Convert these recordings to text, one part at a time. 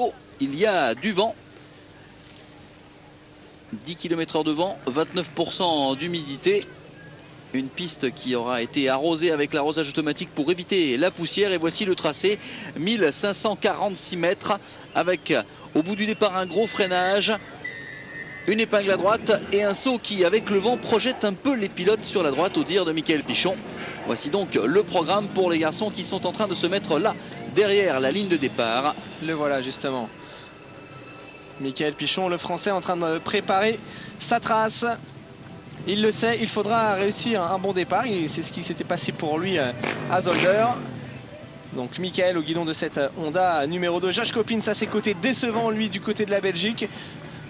Oh, il y a du vent. 10 km/h de vent, 29% d'humidité. Une piste qui aura été arrosée avec l'arrosage automatique pour éviter la poussière. Et voici le tracé, 1546 mètres, avec au bout du départ un gros freinage, une épingle à droite et un saut qui, avec le vent, projette un peu les pilotes sur la droite, au dire de Michael Pichon. Voici donc le programme pour les garçons qui sont en train de se mettre là, derrière la ligne de départ. Le voilà justement. Michael Pichon, le français, en train de préparer sa trace. Il le sait, il faudra réussir un bon départ. C'est ce qui s'était passé pour lui à Zolder. Donc Michael au guidon de cette Honda numéro 2. Josh Coppins à ses côtés, décevant lui du côté de la Belgique.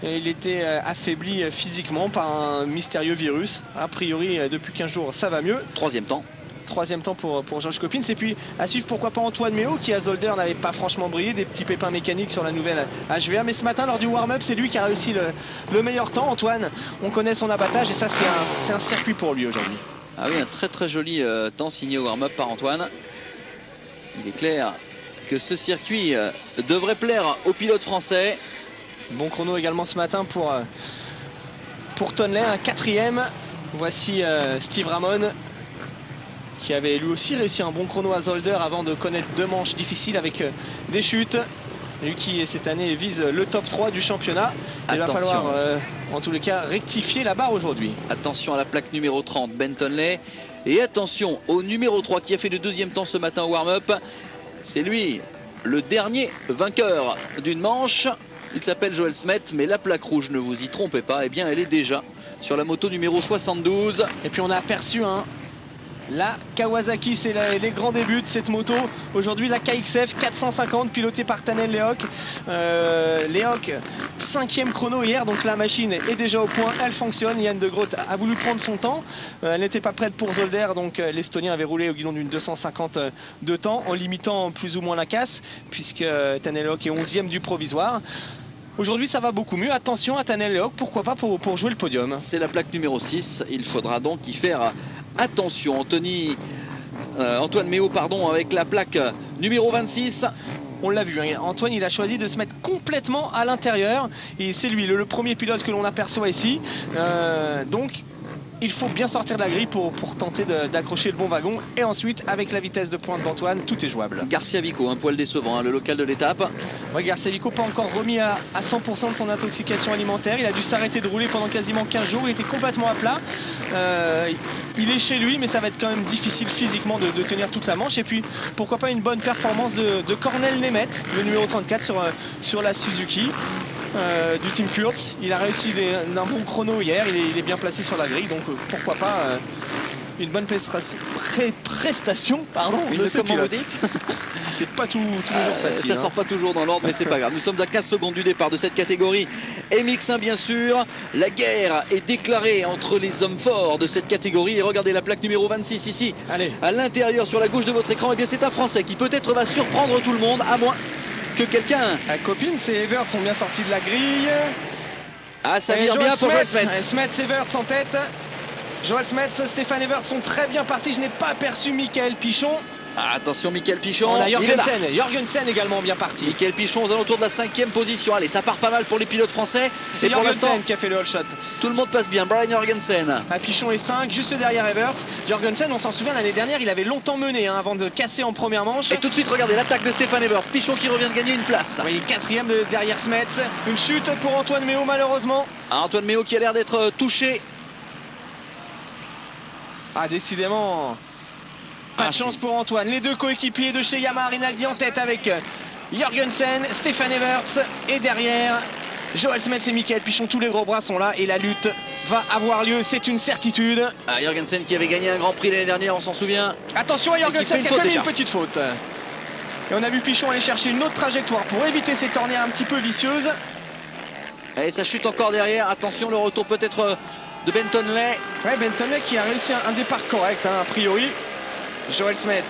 Et il était affaibli physiquement par un mystérieux virus. A priori, depuis 15 jours, ça va mieux. Troisième temps. Troisième temps pour Josh Coppins. Et puis à suivre, pourquoi pas Antoine Méo, qui à Zolder n'avait pas franchement brillé, des petits pépins mécaniques sur la nouvelle HVA. Mais ce matin, lors du warm-up, c'est lui qui a réussi le meilleur temps. Antoine, on connaît son abattage et ça, c'est un circuit pour lui aujourd'hui. Ah oui, un très très joli temps signé au warm-up par Antoine. Il est clair que ce circuit devrait plaire aux pilotes français. Bon chrono également ce matin pour Tonley, un quatrième. Voici Steve Ramon, qui avait lui aussi réussi un bon chrono à Zolder avant de connaître deux manches difficiles avec des chutes. Lui qui cette année vise le top 3 du championnat. Il va falloir en tous les cas rectifier la barre aujourd'hui. Attention à la plaque numéro 30, Ben Tonley. Et attention au numéro 3 qui a fait le deuxième temps ce matin au warm-up. C'est lui le dernier vainqueur d'une manche. Il s'appelle Joel Smet, mais la plaque rouge, ne vous y trompez pas, eh bien elle est déjà sur la moto numéro 72. Et puis on a aperçu la Kawasaki, c'est les grands débuts de cette moto. Aujourd'hui la KXF 450 pilotée par Tanel Lehoc. Lehoc, 5e chrono hier, donc la machine est déjà au point, elle fonctionne. Yann de Groot a voulu prendre son temps. Elle n'était pas prête pour Zolder, donc l'Estonien avait roulé au guidon d'une 250 de temps en limitant plus ou moins la casse, puisque Tanel Lehoc est 11e du provisoire. Aujourd'hui ça va beaucoup mieux, attention à Tanel Lehoc, pourquoi pas pour jouer le podium. C'est la plaque numéro 6, il faudra donc y faire attention. Antoine Méo, pardon, avec la plaque numéro 26. On l'a vu, hein. Antoine il a choisi de se mettre complètement à l'intérieur et c'est lui le premier pilote que l'on aperçoit ici. Donc il faut bien sortir de la grille pour tenter d'accrocher le bon wagon. Et ensuite, avec la vitesse de pointe d'Antoine, tout est jouable. Garcia Vico, un poil décevant, hein, le local de l'étape. Ouais, Garcia Vico pas encore remis à 100% de son intoxication alimentaire. Il a dû s'arrêter de rouler pendant quasiment 15 jours. Il était complètement à plat. Il est chez lui, mais ça va être quand même difficile physiquement de tenir toute la manche. Et puis, pourquoi pas une bonne performance de Cornel Nemeth, le numéro 34 sur la Suzuki. Du Team Kurz. Il a réussi un bon chrono hier, il est bien placé sur la grille, donc pourquoi pas une bonne prestation de ce pilote. C'est pas tous les jours facile. Ça sort pas toujours dans l'ordre, mais c'est pas grave. Nous sommes à 15 secondes du départ de cette catégorie MX1 bien sûr. La guerre est déclarée entre les hommes forts de cette catégorie. Et regardez la plaque numéro 26 ici. Allez. À l'intérieur sur la gauche de votre écran, et bien c'est un Français qui peut-être va surprendre tout le monde, à moins que quelqu'un... Coppins et Everts sont bien sortis de la grille. Ah, ça vire bien pour Joel Smet. Smet, Everts en tête. Joel Smet, Stéphane Everts sont très bien partis. Je n'ai pas aperçu Michael Pichon. Ah, attention Michael Pichon. On a Jorgensen également bien parti. Michael Pichon aux alentours de la 5e position. Allez, ça part pas mal pour les pilotes français. C'est pour l'instant qui a fait le all shot. Tout le monde passe bien. Brian Jorgensen. Pichon est 5, juste derrière Everts. Jorgensen, on s'en souvient, l'année dernière, il avait longtemps mené avant de casser en première manche. Et tout de suite, regardez l'attaque de Stéphane Everts. Pichon qui revient de gagner une place. Oui, 4e derrière Smet. Une chute pour Antoine Méo malheureusement. Antoine Méo qui a l'air d'être touché. Ah, décidément. Pas de chance pour Antoine. Les deux coéquipiers de chez Yamaha, Rinaldi en tête avec Jorgensen, Stéphane Everts et derrière Joel Smet et Michael Pichon. Tous les gros bras sont là et la lutte va avoir lieu, c'est une certitude. Jorgensen qui avait gagné un Grand Prix l'année dernière, on s'en souvient. Attention à Jorgensen qui a commis une petite faute. Et on a vu Pichon aller chercher une autre trajectoire pour éviter ces corners un petit peu vicieuses. Et ça chute encore derrière. Attention, le retour peut-être de Ben Tonley. Ouais, Ben Tonley qui a réussi un départ correct, hein, a priori. Joel Smet.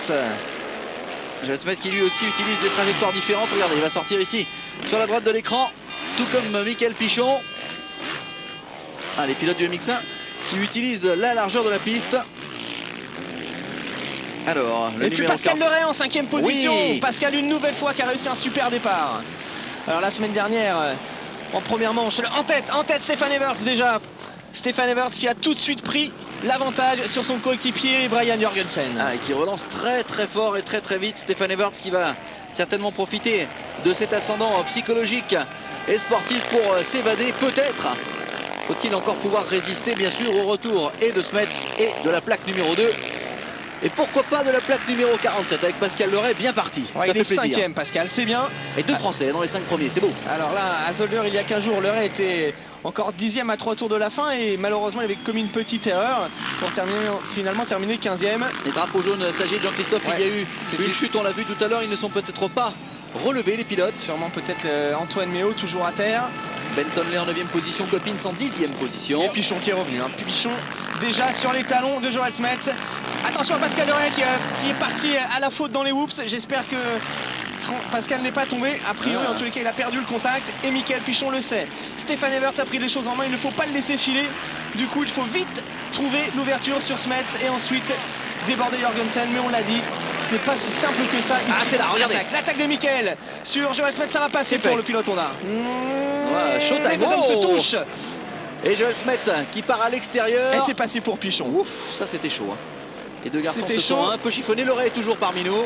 Joel Smet qui lui aussi utilise des trajectoires différentes. Regardez, il va sortir ici sur la droite de l'écran, tout comme Michael Pichon. Les pilotes du MX1 qui utilisent la largeur de la piste. Alors, et puis Pascal Leray en 5e position. Oui. Pascal une nouvelle fois qui a réussi un super départ. Alors la semaine dernière, en première manche, en tête Stefan Everts déjà. Stefan Everts qui a tout de suite pris l'avantage sur son coéquipier Brian Jorgensen. Et qui relance très très fort et très très vite. Stefan Everts qui va certainement profiter de cet ascendant psychologique et sportif pour s'évader peut-être. Faut-il encore pouvoir résister bien sûr au retour et de Smets et de la plaque numéro 2. Et pourquoi pas de la plaque numéro 47 avec Pascal Loret bien parti. Ouais, ça il fait est plaisir. 5e Pascal, c'est bien. Et 2 Français dans les 5 premiers, c'est beau. Alors là, à Zolder, il y a 15 jours, Loret était encore 10e à 3 tours de la fin et malheureusement il avait commis une petite erreur pour finalement terminer 15e. Les drapeaux jaunes s'agit de Jean-Christophe, Ouais, il y a eu une chute, on l'a vu tout à l'heure, ils ne sont peut-être pas relevés les pilotes. Sûrement peut-être Antoine Méo toujours à terre. Bentonley en 9e position, Copins en 10e position. Et Pichon qui est revenu. Pichon déjà sur les talons de Joël Smets. Attention à Pascal Loret qui est parti à la faute dans les whoops. J'espère que Pascal n'est pas tombé. A priori, en tous les cas, il a perdu le contact. Et Michael Pichon le sait. Stefan Everts a pris les choses en main. Il ne faut pas le laisser filer. Du coup, il faut vite trouver l'ouverture sur Smets et ensuite déborder Jorgensen. Mais on l'a dit, ce n'est pas si simple que ça. Ici, c'est là, regardez. L'attaque de Michael sur Joël Smets, ça va passer pour le pilote Honda. Voilà, showtime. Les deux hommes se touchent. Et Joël Smets qui part à l'extérieur. Et c'est passé pour Pichon. Ouf, ça c'était chaud. Hein. Les deux garçons se chaud. sont un peu chiffonnés. Loret est toujours parmi nous.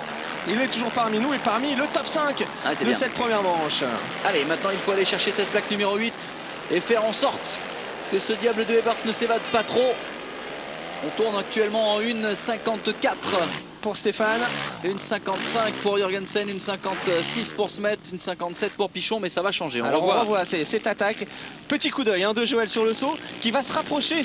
Il est toujours parmi nous et parmi le top 5 de cette première manche. Allez, maintenant il faut aller chercher cette plaque numéro 8 et faire en sorte que ce diable de Everts ne s'évade pas trop. On tourne actuellement en 1,54 pour Stéphane, 1,55 pour Jorgensen, 1,56 pour Smets, 1,57 pour Pichon, mais ça va changer. Alors on revoit cette attaque. Petit coup d'œil de Joël sur le saut qui va se rapprocher.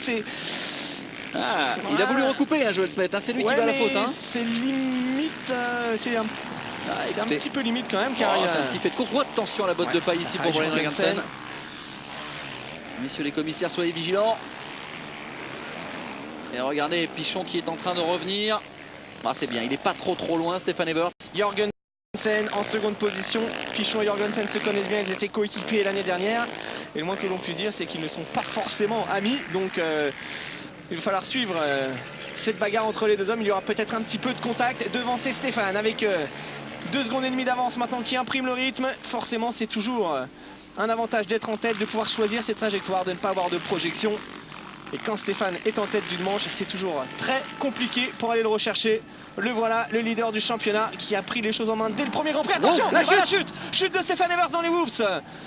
Il a voulu recouper Joël Smets, c'est lui qui va à la faute. C'est limite, c'est un petit peu limite quand même. C'est un petit fait de course. Attention à la botte de paille ici pour Brian Jorgensen. Messieurs les commissaires, soyez vigilants. Et regardez Pichon qui est en train de revenir. C'est bien, il n'est pas trop loin, Stefan Everts. Jorgensen en seconde position. Pichon et Jorgensen se connaissent bien, ils étaient coéquipiers l'année dernière. Et le moins que l'on puisse dire, c'est qu'ils ne sont pas forcément amis. Donc il va falloir suivre cette bagarre entre les deux hommes. Il y aura peut-être un petit peu de contact devant Stéphane avec 2 secondes et demie d'avance maintenant qui imprime le rythme. Forcément, c'est toujours un avantage d'être en tête, de pouvoir choisir ses trajectoires, de ne pas avoir de projection. Et quand Stéphane est en tête d'une manche, c'est toujours très compliqué pour aller le rechercher. Le voilà, le leader du championnat qui a pris les choses en main dès le premier Grand Prix. Attention, la chute! Chute de Stefan Everts dans les whoops.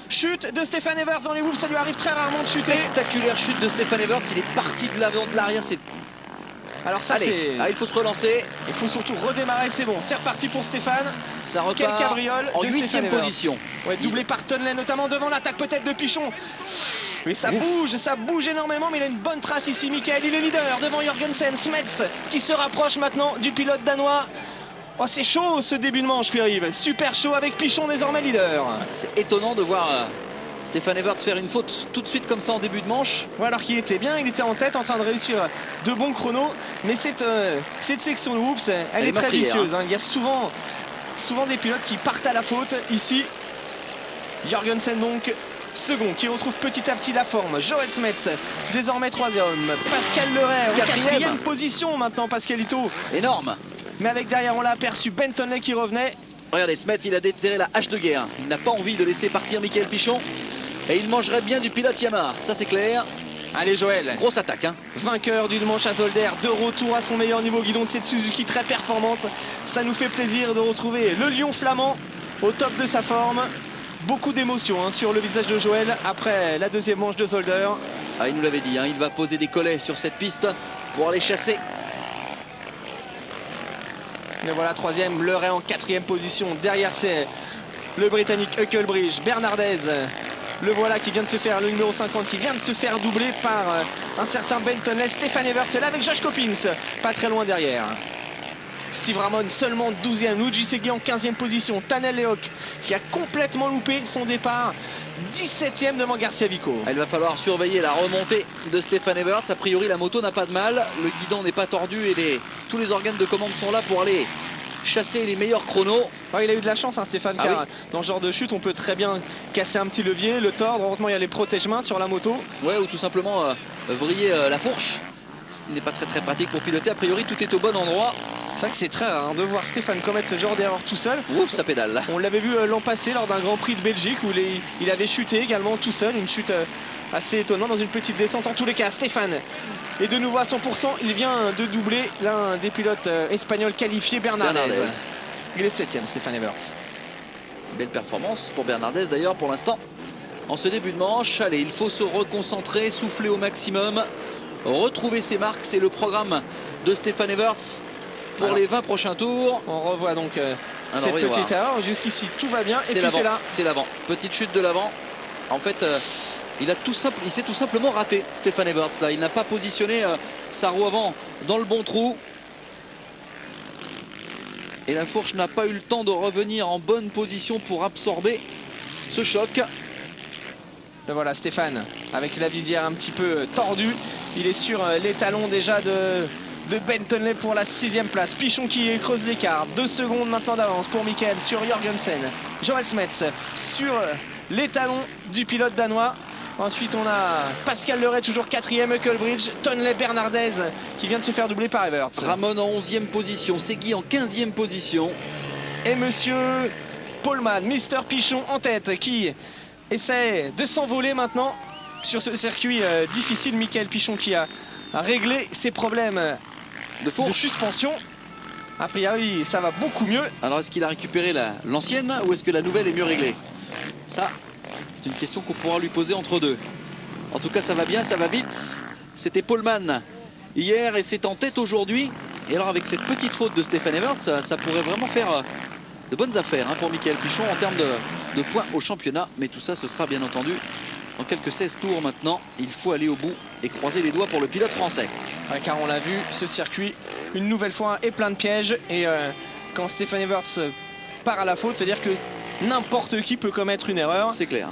Chute de Stefan Everts dans les whoops, ça lui arrive très rarement de chuter. Spectaculaire chute de Stefan Everts, il est parti de l'avant, de l'arrière. Alors ça c'est... il faut se relancer. Il faut surtout redémarrer, c'est bon. C'est reparti pour Stéphane. Ça repart. Quel cabriole en 8e position. Ouais, doublé par Tonley notamment devant l'attaque peut-être de Pichon. Mais ça bouge énormément, mais il a une bonne trace ici. Michael, il est leader devant Jorgensen. Smets qui se rapproche maintenant du pilote danois. Oh, c'est chaud ce début de manche, Pierre-Yves. Super chaud avec Pichon désormais leader. C'est étonnant de voir Stefan Everts faire une faute tout de suite comme ça en début de manche. Ouais, alors qu'il était bien, il était en tête en train de réussir de bons chronos. Mais cette section de whoops, elle est très vicieuse. Il y a souvent des pilotes qui partent à la faute. Ici, Jorgensen donc second, qui retrouve petit à petit la forme. Joël Smets, désormais 3e. Pascal Loret en 4e position maintenant, Pascalito. Énorme. Mais avec derrière, on l'a aperçu, Bentonley qui revenait. Regardez, Smets, il a déterré la hache de guerre. Il n'a pas envie de laisser partir Michael Pichon. Et il mangerait bien du pilote Yamaha, ça c'est clair. Allez Joël. Grosse attaque. Vainqueur d'une manche à Zolder, de retour à son meilleur niveau. Guidon de cette Suzuki très performante. Ça nous fait plaisir de retrouver le lion flamand au top de sa forme. Beaucoup d'émotions sur le visage de Joël après la 2e manche de Zolder. Il nous l'avait dit, il va poser des collets sur cette piste pour aller chasser. Et voilà 3e, Loret en 4e position. Derrière c'est le Britannique Hülkenberg, Bernardez. Le voilà qui vient de se faire, le numéro 50 qui vient de se faire doubler par un certain Bentonley. Stefan Everts est là avec Josh Copins, pas très loin derrière. Steve Ramon seulement 12e, Luigi Segui en 15e position. Tanel Lehoc qui a complètement loupé son départ, 17e devant Garcia Vico. Il va falloir surveiller la remontée de Stefan Everts. A priori la moto n'a pas de mal, le guidon n'est pas tordu et tous les organes de commande sont là pour aller chasser les meilleurs chronos. Il a eu de la chance Stéphane, car dans ce genre de chute on peut très bien casser un petit levier, le tordre. Heureusement il y a les protège-mains sur la moto. Ouais, ou tout simplement vriller la fourche. ce qui n'est pas très pratique pour piloter. A priori, tout est au bon endroit. C'est vrai que c'est très rare de voir Stéphane commettre ce genre d'erreur tout seul. Ouf, ça pédale. On l'avait vu l'an passé lors d'un Grand Prix de Belgique où il avait chuté également tout seul. Une chute assez étonnante dans une petite descente. En tous les cas, Stéphane est de nouveau à 100%. Il vient de doubler l'un des pilotes espagnols qualifiés, Bernardez. Il est 7e, Stéphane Everts. Belle performance pour Bernardez d'ailleurs pour l'instant. En ce début de manche, allez, il faut se reconcentrer, souffler au maximum, retrouver ses marques. C'est le programme de Stéphane Everts pour les 20 prochains tours. On revoit donc cette petite erreur. Jusqu'ici, tout va bien. Et puis c'est là. C'est l'avant. Petite chute de l'avant. En fait, il s'est tout simplement raté, Stéphane Everts. Là, il n'a pas positionné sa roue avant dans le bon trou. Et la fourche n'a pas eu le temps de revenir en bonne position pour absorber ce choc. Le voilà, Stéphane avec la visière un petit peu tordue. Il est sur les talons déjà de Ben Tonley pour la 6e place. Pichon qui creuse l'écart. 2 secondes maintenant d'avance pour Michael sur Jorgensen. Joel Smets sur les talons du pilote danois. Ensuite on a Pascal Leray toujours 4e, Hülkenberg, Tonley, Bernardez qui vient de se faire doubler par Everts. Ramon en 11e position, Segui en 15e position. Et monsieur Pohlmann, Mister Pichon en tête qui essaie de s'envoler maintenant sur ce circuit difficile. Michael Pichon qui a réglé ses problèmes de suspension. A priori ça va beaucoup mieux. Alors est-ce qu'il a récupéré l'ancienne ou est-ce que la nouvelle est mieux réglée? Ça, c'est une question qu'on pourra lui poser entre deux. En tout cas ça va bien, ça va vite. C'était Pohlmann hier et c'est en tête aujourd'hui. Et alors avec cette petite faute de Stéphane Everts, ça pourrait vraiment faire de bonnes affaires pour Michael Pichon en termes de points au championnat. Mais tout ça ce sera bien entendu dans quelques 16 tours maintenant. Il faut aller au bout et croiser les doigts pour le pilote français. Ouais, car on l'a vu, ce circuit une nouvelle fois est plein de pièges. Et quand Stéphane Everts part à la faute, c'est-à-dire que n'importe qui peut commettre une erreur. C'est clair.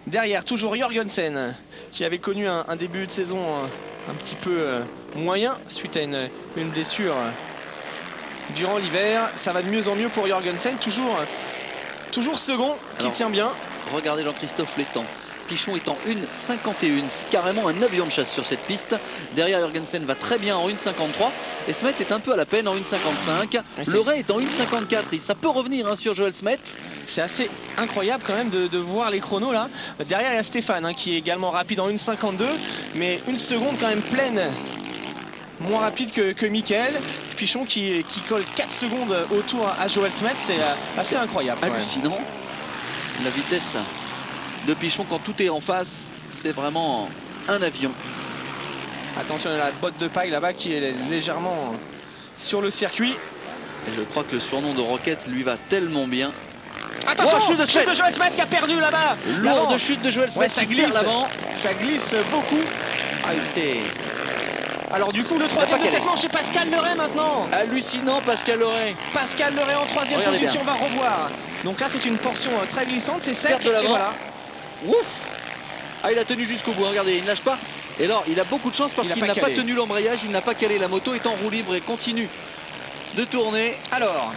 Derrière, toujours Jorgensen, qui avait connu un début de saison un petit peu moyen suite à une blessure durant l'hiver. Ça va de mieux en mieux pour Jorgensen, toujours second, qui tient bien. Regardez Jean-Christophe les temps. Pichon est en 1,51, c'est carrément un avion de chasse sur cette piste. Derrière, Jorgensen va très bien en 1,53 et Smet est un peu à la peine en 1,55. Leray est en 1,54, ça peut revenir sur Joel Smet. C'est assez incroyable quand même de voir les chronos là. Derrière il y a Stéphane qui est également rapide en 1,52, mais une seconde quand même pleine moins rapide que Michael. Pichon qui colle 4 secondes au tour à Joel Smet, c'est assez incroyable. Hallucinant. La vitesse de Pichon quand tout est en face, c'est vraiment un avion. Attention à la botte de paille là-bas qui est légèrement sur le circuit. Et je crois que le surnom de Rocket lui va tellement bien. Attention, chute de Joel Smet qui a perdu là-bas. Lourde chute de Joel Smet, ça glisse l'avant. Ça glisse beaucoup. Alors du coup le 3e de cette manche, c'est Pascal Leray maintenant. Hallucinant Pascal Leray. Pascal Leray en 3e position, on va revoir. Donc là c'est une portion très glissante, c'est sec. Et voilà. Ouf. Il a tenu jusqu'au bout, regardez, il ne lâche pas. Et alors il a beaucoup de chance parce qu'il n'a pas tenu l'embrayage, il n'a pas calé, la moto est en roue libre et continue de tourner. Alors,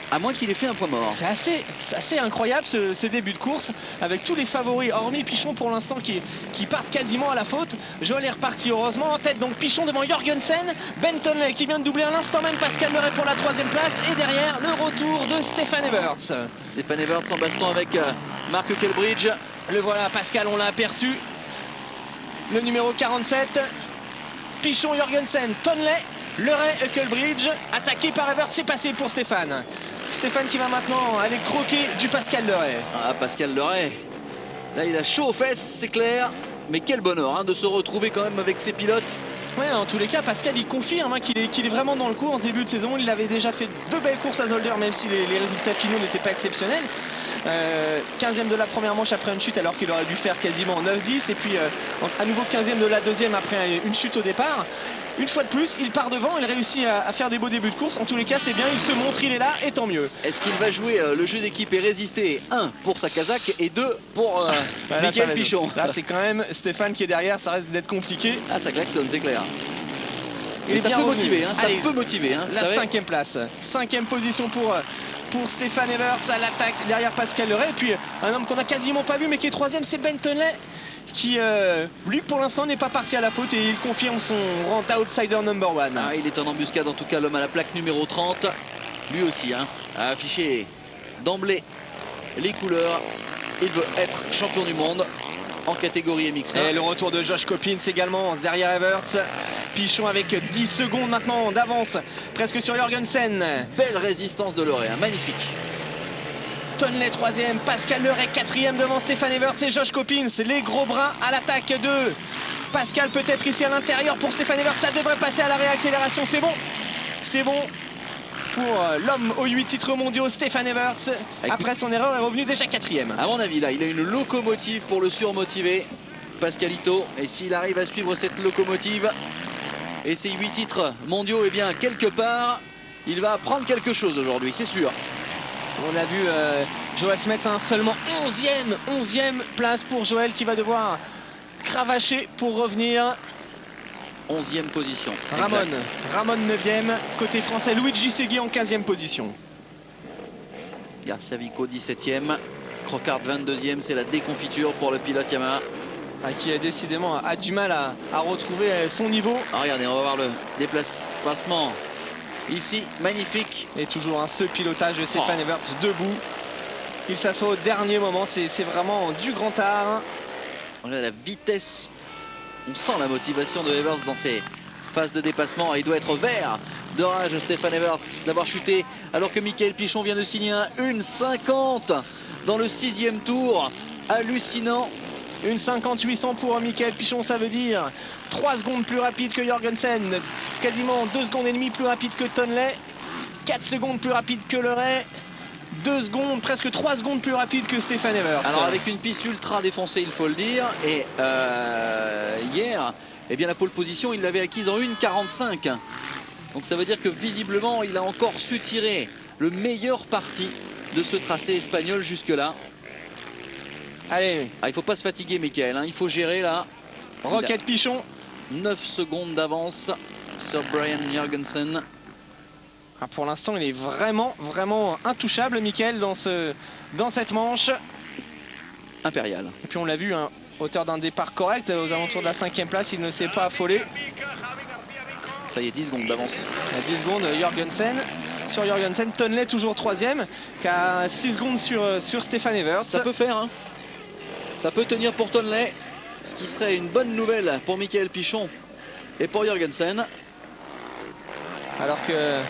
à moins qu'il ait fait un point mort. C'est assez incroyable ce début de course avec tous les favoris, hormis Pichon pour l'instant qui partent quasiment à la faute. Joel est reparti heureusement en tête, donc Pichon devant Jorgensen, Ben Tonley qui vient de doubler à l'instant même Pascal Leray pour la 3e place et derrière le retour de Stéphane Everts. Stéphane Everts en baston avec Mark Hülkenberg. Le voilà Pascal, on l'a aperçu. Le numéro 47, Pichon, Jorgensen, Tonley, Leray, Hülkenberg, attaqué par Everts, c'est passé pour Stéphane. Stéphane qui va maintenant aller croquer du Pascal Leray. Pascal Leray, là il a chaud aux fesses, c'est clair. Mais quel bonheur de se retrouver quand même avec ses pilotes. Ouais, en tous les cas, Pascal il confirme qu'il est vraiment dans le coup en ce début de saison. Il avait déjà fait 2 belles courses à Zolder, même si les résultats finaux n'étaient pas exceptionnels. 15e de la première manche après une chute alors qu'il aurait dû faire quasiment 9-10. Et puis à nouveau 15e de la deuxième après une chute au départ. Une fois de plus, il part devant, il réussit à faire des beaux débuts de course. En tous les cas, c'est bien, il se montre, il est là, et tant mieux. Est-ce qu'il va jouer le jeu d'équipe et résister, 1 pour sa casaque et 2 pour Michael Pichon? Là, c'est quand même Stéphane qui est derrière, ça reste d'être compliqué. Ça klaxonne, c'est clair. Mais ça peut motiver, ça peut motiver. La 5e place, 5e position pour Stéphane Everts à l'attaque derrière Pascal Leray. Et puis un homme qu'on n'a quasiment pas vu, mais qui est 3e, c'est Ben Tonley, qui, lui, pour l'instant, n'est pas parti à la faute et il confirme son rang d'outsider number one. Ah, il est en embuscade, en tout cas, l'homme à la plaque numéro 30. Lui aussi, hein, a affiché d'emblée les couleurs. Il veut être champion du monde en catégorie MX1. Et le retour de Josh Coppins également derrière Everts. Pichon avec 10 secondes maintenant d'avance, presque sur Jorgensen. Belle résistance de Loré, magnifique. Tonley 3e, Pascal Leray 4e devant Stéphane Everts et Josh Coppins. Les gros bras à l'attaque de Pascal, peut-être ici à l'intérieur pour Stéphane Everts. Ça devrait passer à la réaccélération, c'est bon. C'est bon pour l'homme aux 8 titres mondiaux, Stéphane Everts. Après son erreur, est revenu déjà 4e. À mon avis, là, il a une locomotive pour le surmotiver, Pascalito. Et s'il arrive à suivre cette locomotive et ses 8 titres mondiaux, eh bien, quelque part, il va apprendre quelque chose aujourd'hui, c'est sûr. On a vu Joël Smets, hein, seulement 11e place pour Joël qui va devoir cravacher pour revenir. 11e position. Ramon 9e, côté français, Luigi Segui en 15e position. Garcia Vico 17e, Crocard 22e, c'est la déconfiture pour le pilote Yamaha. Qui décidément a du mal à retrouver son niveau. Ah, regardez, on va voir le déplacement ici, magnifique. Et toujours ce pilotage de Stéphane Everts debout. Il s'assoit au dernier moment, c'est vraiment du grand art. On a la vitesse, on sent la motivation de Everts dans ses phases de dépassement. Il doit être vert de rage, Stéphane Everts, d'avoir chuté alors que Mickaël Pichon vient de signer un 1,50 dans le 6e tour. Hallucinant. Une 50-800 pour Mickaël Pichon, ça veut dire 3 secondes plus rapide que Jorgensen, quasiment 2 secondes et demie plus rapide que Tonley, 4 secondes plus rapide que Leray, 2 secondes, presque 3 secondes plus rapide que Stéphane Everts. Alors avec une piste ultra défoncée, il faut le dire, et hier, eh bien, la pole position, il l'avait acquise en 1,45. Donc ça veut dire que visiblement, il a encore su tirer le meilleur parti de ce tracé espagnol jusque-là. Allez, il ne faut pas se fatiguer, Mickaël, hein, il faut gérer là. Rocket Pichon. 9 secondes d'avance sur Brian Jorgensen. Pour l'instant, il est vraiment intouchable, Mickaël, dans cette manche. Impérial. Et puis on l'a vu, hauteur d'un départ correct, aux alentours de la 5e place, il ne s'est pas affolé. Ça y est, 10 secondes d'avance. 10 secondes, Jorgensen. Sur Jorgensen, Tonley toujours 3e, qui a 6 secondes sur Stéphane Everts. Ça peut faire, hein. Ça peut tenir pour Tonley, ce qui serait une bonne nouvelle pour Mickaël Pichon et pour Jorgensen. Alors que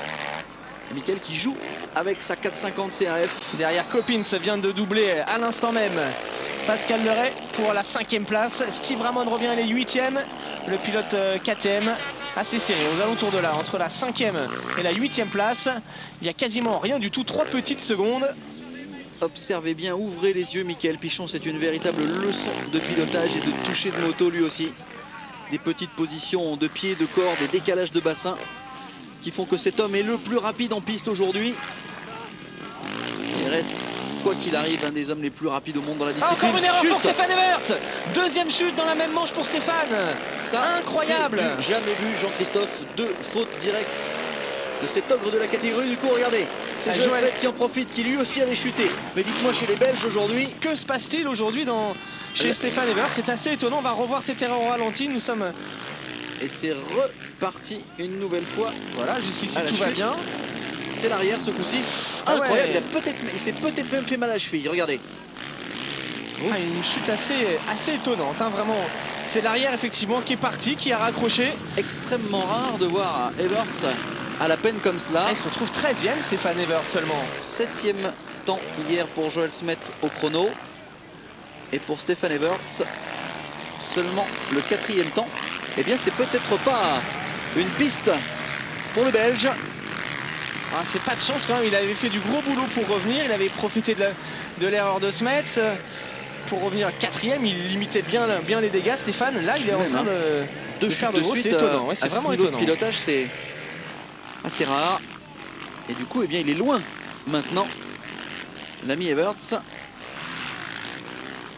Mickaël qui joue avec sa 450 CRF. Derrière, Coppins vient de doubler à l'instant même Pascal Leray pour la 5e place. Steve Ramon revient, il est 8e. Le pilote KTM assez serré aux alentours de là, entre la 5e et la 8e place. Il n'y a quasiment rien du tout, 3 petites secondes. Observez bien, ouvrez les yeux, Mickaël Pichon, c'est une véritable leçon de pilotage et de toucher de moto lui aussi. Des petites positions de pied, de corps, des décalages de bassin qui font que cet homme est le plus rapide en piste aujourd'hui. Il reste, quoi qu'il arrive, un des hommes les plus rapides au monde dans la discipline. Encore une erreur pour Stéphane Everts. 2e chute dans la même manche pour Stéphane. Ça, incroyable. Jamais vu, Jean-Christophe, 2 fautes directes de cet ogre de la catégorie. Du coup, regardez, c'est Joël Smets qui en profite, qui lui aussi avait chuté. Mais dites-moi, chez les Belges aujourd'hui, que se passe-t-il aujourd'hui chez Stéphane Everts? C'est assez étonnant, on va revoir cette erreur au ralenti. Nous sommes... Et c'est reparti une nouvelle fois. Voilà, jusqu'ici tout va bien. C'est l'arrière ce coup-ci. Incroyable, il s'est peut-être même fait mal à la cheville, regardez. Une chute assez étonnante, hein, vraiment. C'est l'arrière effectivement qui est parti, qui a raccroché. Extrêmement rare de voir Everts à la peine comme cela. Il se retrouve 13e, Stéphane Everts seulement. 7e temps hier pour Joël Smets au chrono. Et pour Stéphane Everts, seulement le 4e temps. Eh bien, c'est peut-être pas une piste pour le Belge. C'est pas de chance quand même, il avait fait du gros boulot pour revenir. Il avait profité de l'erreur de Smets. Pour revenir 4e, il limitait bien les dégâts, Stéphane. Là, il est en train de faire de gros, c'est étonnant. Ouais, c'est vraiment étonnant. Le pilotage, c'est assez rare. Et du coup, eh bien, il est loin maintenant, l'ami Everts.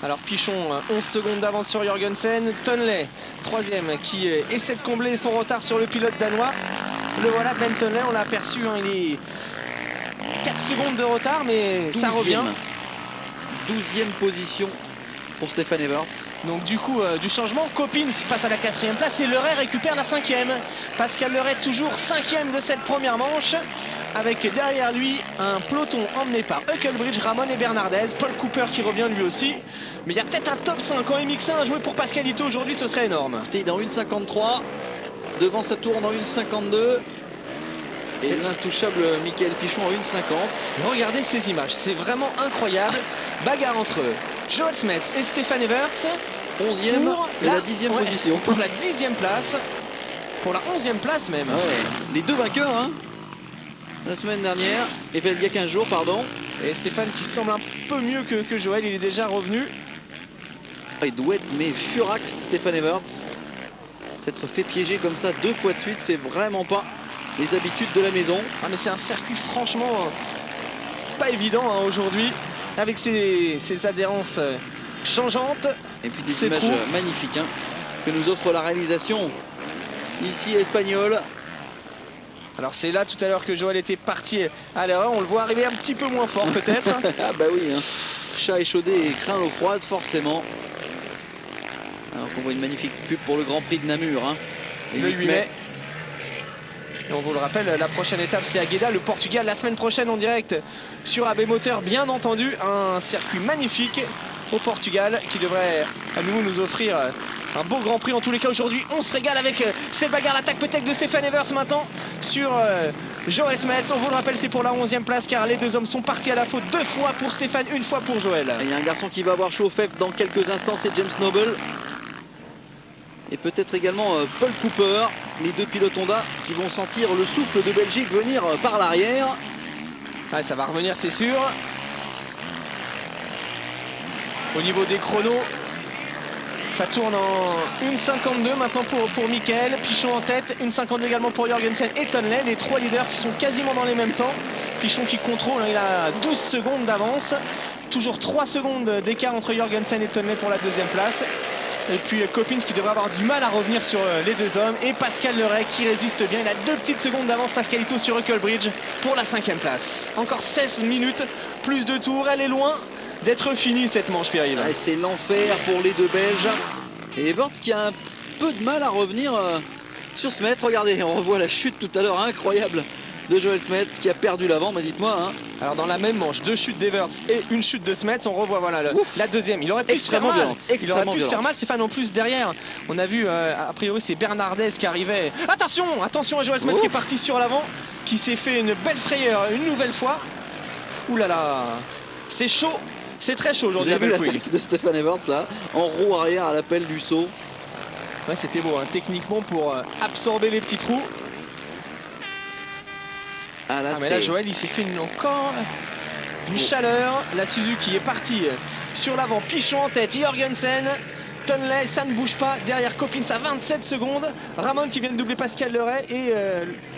Alors Pichon, 11 secondes d'avance sur Jorgensen. Tonley, 3e, qui essaie de combler son retard sur le pilote danois. Le voilà, Ben Tonley, on l'a aperçu, hein, il est 4 secondes de retard, mais 12e. Ça revient. 12e position pour Stefan Everts. Donc du coup, du changement, Coppins passe à la 4e place et Leray récupère la 5e. Pascal Leray toujours 5e de cette première manche, avec derrière lui un peloton emmené par Hülkenberg, Ramon et Bernardez. Paul Cooper qui revient lui aussi. Mais il y a peut-être un top 5 en MX1 à jouer pour Pascalito aujourd'hui, ce serait énorme. Il est dans 1,53. Devant sa tourne en 1,52. Et l'intouchable Michael Pichon en 1,50. Regardez ces images, c'est vraiment incroyable. Bagarre entre Joel Smets et Stefan Everts. 11e et la 10e position. Pour la 10e place. Pour la 11e place même. Ouais. Les deux vainqueurs, hein, la semaine dernière. Il y a 15 jours, pardon. Et Stéphane qui semble un peu mieux que Joël, il est déjà revenu. Il doit être mais furax, Stefan Everts. S'être fait piéger comme ça 2 fois de suite, c'est vraiment pas les habitudes de la maison. Ah, mais c'est un circuit franchement pas évident hein, aujourd'hui, avec ses adhérences changeantes. Et puis des images magnifiques hein, que nous offre la réalisation ici espagnole. Alors c'est là tout à l'heure que Joël était parti à l'erreur, on le voit arriver un petit peu moins fort peut-être. Ah bah oui, hein. Chat échaudé et craint l'eau froide forcément. Alors qu'on voit une magnifique pub pour le Grand Prix de Namur. Hein. Le 8 mai. Et on vous le rappelle, la prochaine étape c'est à Guéda, le Portugal, la semaine prochaine en direct sur AB Moteur, bien entendu. Un circuit magnifique au Portugal qui devrait à nouveau nous offrir un beau Grand Prix. En tous les cas aujourd'hui on se régale avec cette bagarre, l'attaque peut-être de Stefan Evers maintenant sur Joel Smets. On vous le rappelle, c'est pour la 11e place car les deux hommes sont partis à la faute 2 fois pour Stéphane, 1 fois pour Joël. Il y a un garçon qui va avoir chaud au fef dans quelques instants, c'est James Noble. Et peut-être également Paul Cooper, les deux pilotes Honda qui vont sentir le souffle de Belgique venir par l'arrière. Ouais, ça va revenir c'est sûr. Au niveau des chronos, ça tourne en 1,52 maintenant pour Michael. Pichon en tête, 1,52 également pour Jorgensen et Tonley. Les 3 leaders qui sont quasiment dans les mêmes temps. Pichon qui contrôle, hein, il a 12 secondes d'avance. Toujours 3 secondes d'écart entre Jorgensen et Tonley pour la 2e place. Et puis Coppins qui devrait avoir du mal à revenir sur les deux hommes. Et Pascal Leray qui résiste bien. Il a 2 petites secondes d'avance, Pascalito, sur Hülkenberg pour la 5e place. Encore 16 minutes, plus de tours. Elle est loin d'être finie cette manche, Pierre-Yves. Ah, c'est l'enfer pour les deux Belges. Et Everts qui a un peu de mal à revenir sur Smets. Regardez, on revoit la chute tout à l'heure incroyable de Joel Smets qui a perdu l'avant. Mais dites-moi. Hein. Alors dans la même manche, 2 chutes d'Everts et une chute de Smets, on revoit voilà la deuxième. Il aurait pu se faire mal. Il aurait pu se faire mal. Stéphane en plus derrière. On a vu a priori c'est Bernardez qui arrivait. Attention à Joel Smets qui est parti sur l'avant, qui s'est fait une belle frayeur une nouvelle fois. Ouh là là, c'est chaud. C'est très chaud aujourd'hui. Vous avez vu l'attaque de Stefan Everts là, en roue arrière à l'appel du saut. Ouais, c'était beau hein, techniquement pour absorber les petits trous. Ah là, mais là Joël il s'est fait encore une chaleur. La Suzuki est partie sur l'avant, Pichon en tête, Jorgensen, Tonley, ça ne bouge pas. Derrière Coppins à 27 secondes. Ramon qui vient de doubler Pascal Leray et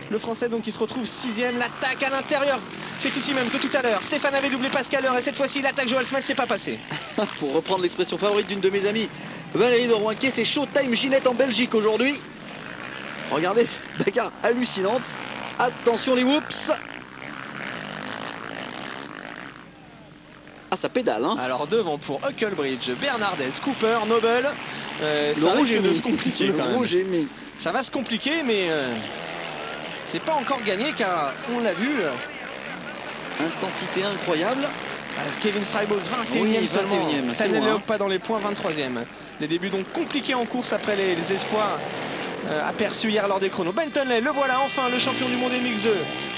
le français donc qui se retrouve 6e. L'attaque à l'intérieur, c'est ici même que tout à l'heure Stéphane avait doublé Pascal Leray. Cette fois-ci l'attaque Joel Smets, c'est pas passé. Pour reprendre l'expression favorite d'une de mes amies, Valérie de Roinquet, c'est Showtime Gillette en Belgique aujourd'hui. Regardez cette bagarre hallucinante. Attention les whoops. Ah ça pédale hein. Alors devant pour Hülkenberg, Bernardez, Cooper, Noble. Le rouge est mis. Se compliquer quand même. Rouge est mis. Ça va se compliquer mais c'est pas encore gagné car on l'a vu. Intensité incroyable. Kevin Strybos 21e seulement. 21e, pas dans les points, 23e. Des débuts donc compliqués en course après les espoirs aperçus hier lors des chronos. Ben Tonley, le voilà enfin, le champion du monde MX2.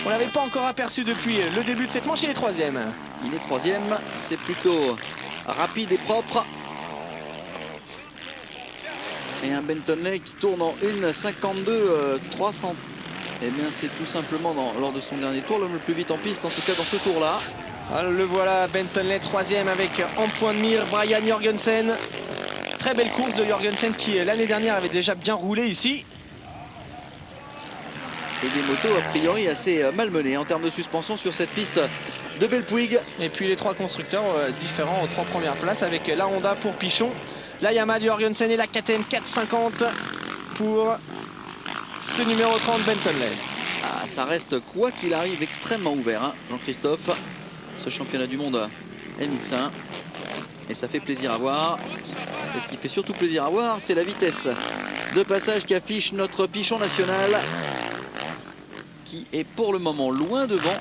On l'avait pas encore aperçu depuis le début de cette manche, il est 3e. Il est 3e, c'est plutôt rapide et propre. Et un Ben Tonley qui tourne en 1,52 300. Eh bien c'est tout simplement lors de son dernier tour l'homme le plus vite en piste, en tout cas dans ce tour là. Alors, le voilà, Ben Tonley 3e avec en point de mire Brian Jorgensen. Très belle course de Jorgensen qui l'année dernière avait déjà bien roulé ici. Et des motos a priori assez malmenées en termes de suspension sur cette piste de Belpuig. Et puis les 3 constructeurs différents aux 3 premières places avec la Honda pour Pichon, la Yamaha de Jorgensen et la KTM 450 pour ce numéro 30 Ben Tonley. Ah, ça reste quoi qu'il arrive extrêmement ouvert hein, Jean-Christophe, ce championnat du monde MX1. Et ça fait plaisir à voir. Et ce qui fait surtout plaisir à voir, c'est la vitesse de passage qu'affiche notre pichon national, qui est pour le moment loin devant.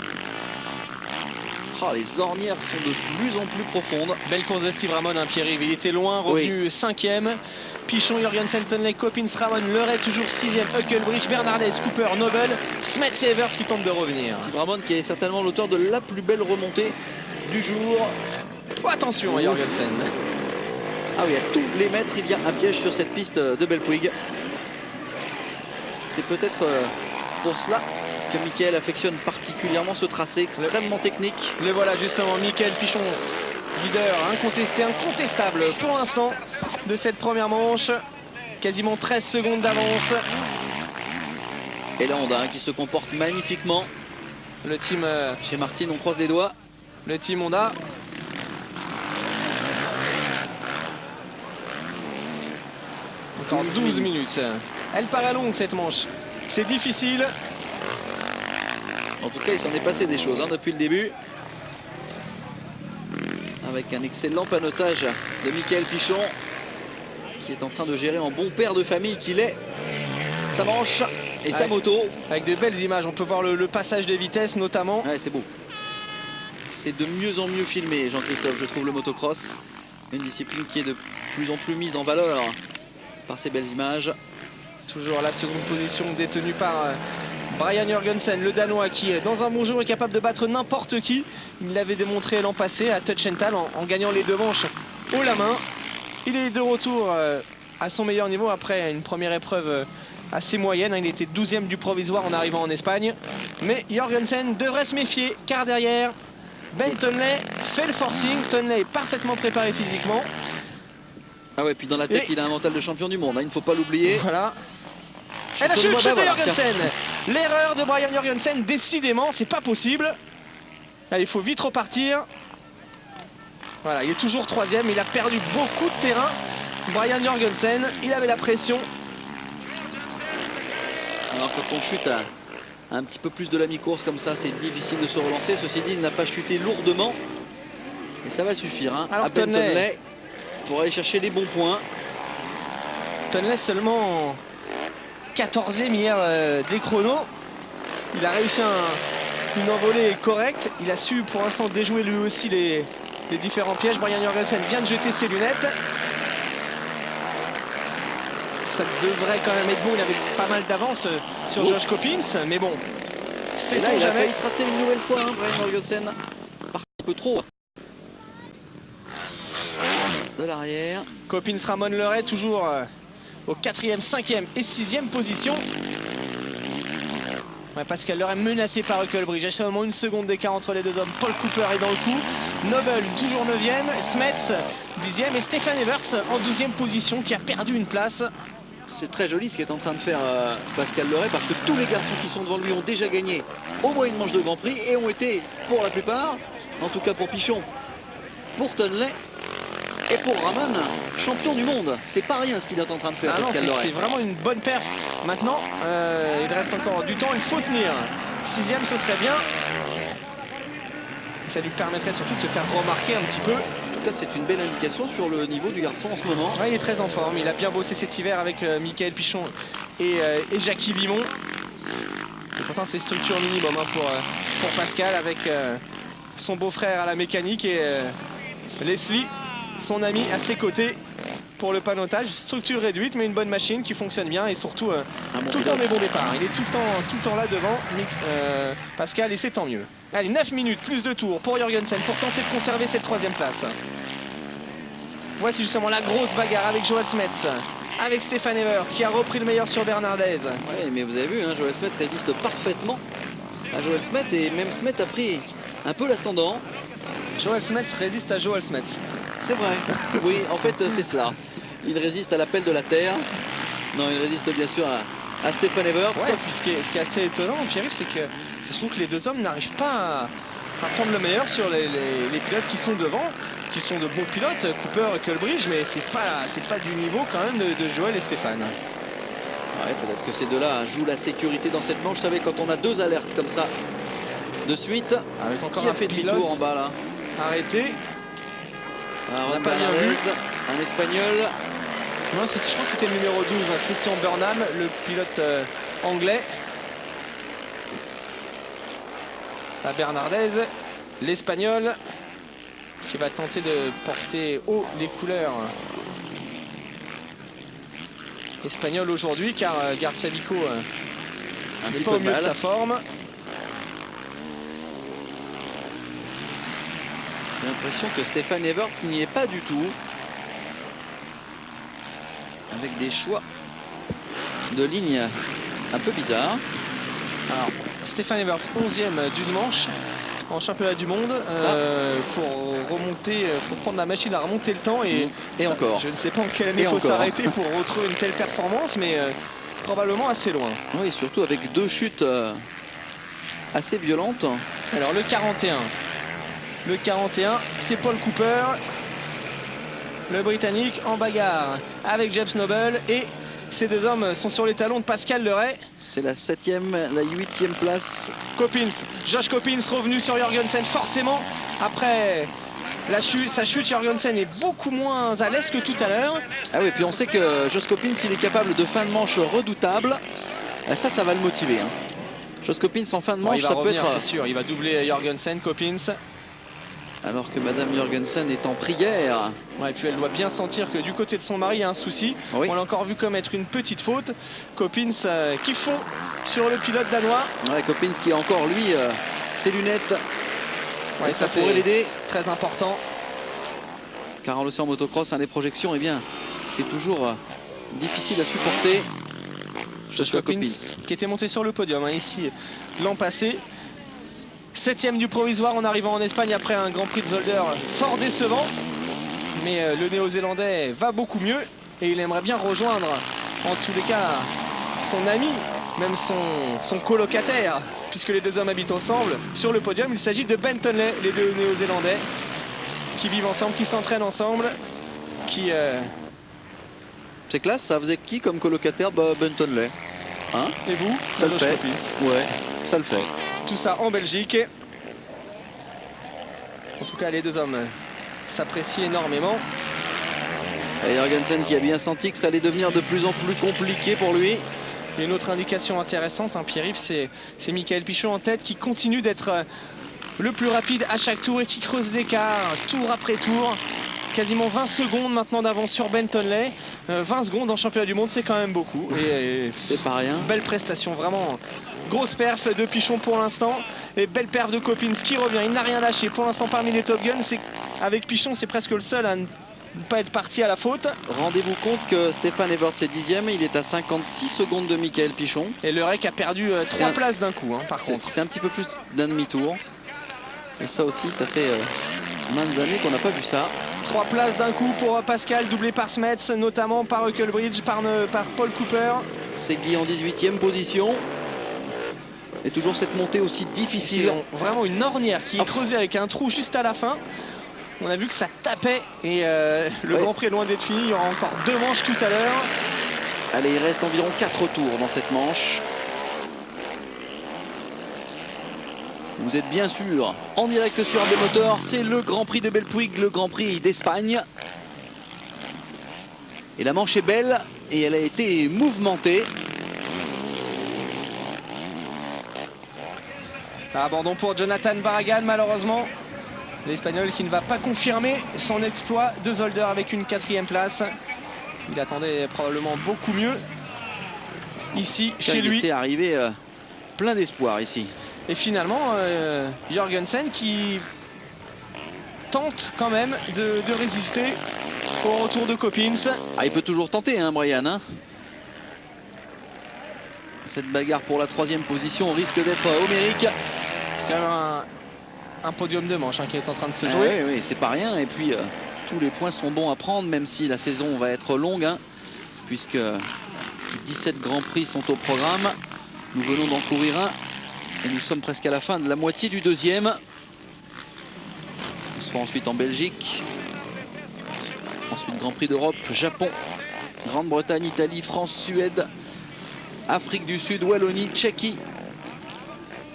Oh, les ornières sont de plus en plus profondes. Belle course de Steve Ramon, hein, Pierre-Yves. Il était loin, revenu 5e. Pichon, Jorgensen, Tonley, Coppins, Ramon, Leray toujours 6e, Hülkenberg, Bernardez, Cooper, Noble, Smets et Evers qui tentent de revenir. Steve Ramon qui est certainement l'auteur de la plus belle remontée du jour. Oh, attention à Jorgensen. Ah oui, à tous les mètres, il y a un piège sur cette piste de Belpuig. C'est peut-être pour cela que Mikael affectionne particulièrement ce tracé extrêmement technique. Le voilà justement, Mikael Pichon, leader incontesté, incontestable pour l'instant de cette première manche. Quasiment 13 secondes d'avance. Et la Honda qui se comporte magnifiquement. Le team chez Martin, on croise les doigts. Le team Honda. Encore 12 minutes. Elle paraît longue cette manche. C'est difficile. En tout cas, il s'en est passé des choses depuis le début. Avec un excellent panotage de Mikael Pichon, qui est en train de gérer en bon père de famille qu'il est sa manche et sa moto. Avec de belles images, on peut voir le passage des vitesses notamment. Ouais, c'est beau. C'est de mieux en mieux filmé, Jean-Christophe, je trouve, le motocross. Une discipline qui est de plus en plus mise en valeur par ces belles images. Toujours la seconde position détenue par Brian Jorgensen, le Danois, qui dans un bon jour est capable de battre n'importe qui. Il l'avait démontré l'an passé à Tuchenthal en gagnant les 2 manches haut la main. Il est de retour à son meilleur niveau après une première épreuve assez moyenne. Il était 12e du provisoire en arrivant en Espagne. Mais Jorgensen devrait se méfier car derrière, Ben Tonley fait le forcing. Tonley est parfaitement préparé physiquement. Ah ouais, puis dans la tête, il a un mental de champion du monde, il ne faut pas l'oublier. Voilà. Et la chute de Jorgensen. L'erreur de Brian Jorgensen, décidément, c'est pas possible. Là, il faut vite repartir. Voilà, il est toujours 3e, il a perdu beaucoup de terrain. Brian Jorgensen, il avait la pression. Alors quand on chute à un petit peu plus de la mi-course comme ça, c'est difficile de se relancer. Ceci dit, il n'a pas chuté lourdement. Et ça va suffire à Ben Tonley pour aller chercher les bons points. Tonley seulement 14e hier des chronos. Il a réussi une envolée correcte. Il a su pour l'instant déjouer lui aussi les différents pièges. Brian Jorgensen vient de jeter ses lunettes. Ça devrait quand même être bon. Il avait pas mal d'avance sur Josh Coppins. Mais bon, c'est là, il a failli se rater une nouvelle fois, Brian Jorgensen. Parti un peu trop de l'arrière. Coppins, Ramon, Leray toujours au 4e, 5e et 6e position. Ouais, Pascal Leray menacé par Hülkenberg. J'ai seulement 1 seconde d'écart entre les 2 hommes. Paul Cooper est dans le coup. Noble toujours 9e. Smets 10e. Et Stefan Evers en 12e position qui a perdu une place. C'est très joli ce qu'est en train de faire Pascal Leray, parce que tous les garçons qui sont devant lui ont déjà gagné au moins une manche de Grand Prix et ont été, pour la plupart, en tout cas pour Pichon, pour Tonley et pour Ramon, champion du monde. C'est pas rien ce qu'il est en train de faire, Pascal Leray. C'est vraiment une bonne perf. Maintenant, il reste encore du temps, il faut tenir. 6e, ce serait bien. Ça lui permettrait surtout de se faire remarquer un petit peu. En tout cas, c'est une belle indication sur le niveau du garçon en ce moment. Ouais, il est très en forme. Il a bien bossé cet hiver avec Mikael Pichon et Jackie Vimon. Et pourtant, c'est structure minimum pour Pascal, avec son beau-frère à la mécanique et Leslie, son ami, à ses côtés pour le panotage. Structure réduite, mais une bonne machine qui fonctionne bien et surtout tout le temps des bons départs. Il est tout le temps là devant Pascal, et c'est tant mieux. Allez, 9 minutes, plus de tours pour Jorgensen pour tenter de conserver cette 3e place. Voici justement la grosse bagarre avec Joel Smets, avec Stefan Evers qui a repris le meilleur sur Bernardez. Oui, mais vous avez vu, Joel Smets résiste parfaitement à Joel Smets, et même Smets a pris un peu l'ascendant. Joel Smets résiste à Joel Smets. C'est vrai, oui, en fait c'est cela. Il résiste à l'appel de la terre. Non, il résiste bien sûr à Stefan Evers. Ouais, puis ce qui est assez étonnant, Pierre-Yves, c'est que c'est surtout que les 2 hommes n'arrivent pas à prendre le meilleur sur les pilotes qui sont devant, qui sont de bons pilotes, Cooper et Hülkenberg, mais c'est pas du niveau quand même de Joel et Stéphane. Ouais, peut-être que ces 2-là jouent la sécurité dans cette manche. Vous savez, quand on a 2 alertes comme ça de suite, avec encore qui a fait demi-tour en bas là? Arrêté. Aaron Bernardez, un Espagnol. Non, je crois que c'était le numéro 12, hein, Christian Burnham, le pilote anglais. La Bernardez, l'Espagnol, qui va tenter de porter haut les couleurs espagnoles aujourd'hui, car Garcia Vico n'est pas au mieux de sa forme. J'ai l'impression que Stefan Everts n'y est pas du tout. Avec des choix de ligne un peu bizarres. Alors, Stefan Everts, 11e d'une manche en championnat du monde. Faut remonter, faut prendre la machine à remonter le temps et ça, encore. Je ne sais pas en quelle année il faut s'arrêter pour retrouver une telle performance, mais probablement assez loin. Oui, surtout avec deux chutes assez violentes. Alors le 41. Le 41, c'est Paul Cooper, le Britannique, en bagarre avec James Noble, et ces deux hommes sont sur les talons de Pascal Leray. C'est la 7e, la 8e place. Coppins, Josh Coppins revenu sur Jorgensen, forcément après sa chute. Jorgensen est beaucoup moins à l'aise que tout à l'heure. Ah oui, puis on sait que Josh Coppins, il est capable de fin de manche redoutable. Ça va le motiver. Hein. Josh Coppins en fin de manche, ça peut être... C'est sûr, il va doubler Jorgensen, Coppins. Alors que Madame Jorgensen est en prière. Ouais, et puis elle doit bien sentir que du côté de son mari, il y a un souci. Oui. On l'a encore vu commettre une petite faute. Coppins qui fond sur le pilote danois. Ouais, Coppins qui a encore, lui, ses lunettes. Ouais, ça pourrait l'aider. Très important. Car en l'océan motocross, les projections, eh bien, c'est toujours difficile à supporter. Joshua Coppins, qui était monté sur le podium ici l'an passé. 7e du provisoire en arrivant en Espagne après un Grand Prix de Zolder fort décevant. Mais le Néo-Zélandais va beaucoup mieux et il aimerait bien rejoindre en tous les cas son ami, même son colocataire, puisque les deux hommes habitent ensemble sur le podium. Il s'agit de Ben Tonley, les deux Néo-Zélandais qui vivent ensemble, qui s'entraînent ensemble, qui... C'est classe, ça faisait qui comme colocataire? Ben Tonley. Hein? Et vous? Ça le fait. Ouais, ça le fait. Tout ça en Belgique. En tout cas, les deux hommes s'apprécient énormément. Et Jorgensen qui a bien senti que ça allait devenir de plus en plus compliqué pour lui. Et une autre indication intéressante, hein, Pierre-Yves, c'est Michael Pichon en tête qui continue d'être le plus rapide à chaque tour et qui creuse l'écart tour après tour. Quasiment 20 secondes maintenant d'avance sur Ben Tonley. 20 secondes en championnat du monde, c'est quand même beaucoup. Et c'est pas rien. Belle prestation, vraiment. Grosse perf de Pichon pour l'instant. Et belle perf de Coppins qui revient. Il n'a rien lâché pour l'instant parmi les Top Guns. Avec Pichon, c'est presque le seul à ne pas être parti à la faute. Rendez-vous compte que Stefan Everts est 10e. Il est à 56 secondes de Michael Pichon. Et le REC a perdu 3 places d'un coup, hein, par contre. C'est un petit peu plus d'un demi-tour. Et ça aussi, ça fait maintes années qu'on n'a pas vu ça. 3 places d'un coup pour Pascal, doublé par Smets, notamment par Huckelbridge, par Paul Cooper. Segui en 18e position. Et toujours cette montée aussi difficile. Vraiment une ornière qui est creusée avec un trou juste à la fin. On a vu que ça tapait et le Grand Prix est loin d'être fini. Il y aura encore 2 manches tout à l'heure. Allez, il reste environ 4 tours dans cette manche. Vous êtes bien sûr en direct sur RB Motor. C'est le Grand Prix de Belpuig, le Grand Prix d'Espagne. Et la manche est belle et elle a été mouvementée. Abandon pour Jonathan Barragan, malheureusement. L'Espagnol qui ne va pas confirmer son exploit de Zolder avec une 4e place. Il attendait probablement beaucoup mieux ici, chez lui. Il était arrivé plein d'espoir ici. Et finalement, Jorgensen qui tente quand même de résister au retour de Coppins. Ah, il peut toujours tenter, hein, Brian. Hein. Cette bagarre pour la 3e position risque d'être homérique. C'est quand même un podium de manche, hein, qui est en train de se jouer. Oui, c'est pas rien. Et puis, tous les points sont bons à prendre, même si la saison va être longue, hein, puisque 17 Grands Prix sont au programme. Nous venons d'en courir un. Et nous sommes presque à la fin de la moitié du 2e. On sera ensuite en Belgique. Ensuite Grand Prix d'Europe, Japon, Grande-Bretagne, Italie, France, Suède, Afrique du Sud, Wallonie, Tchéquie,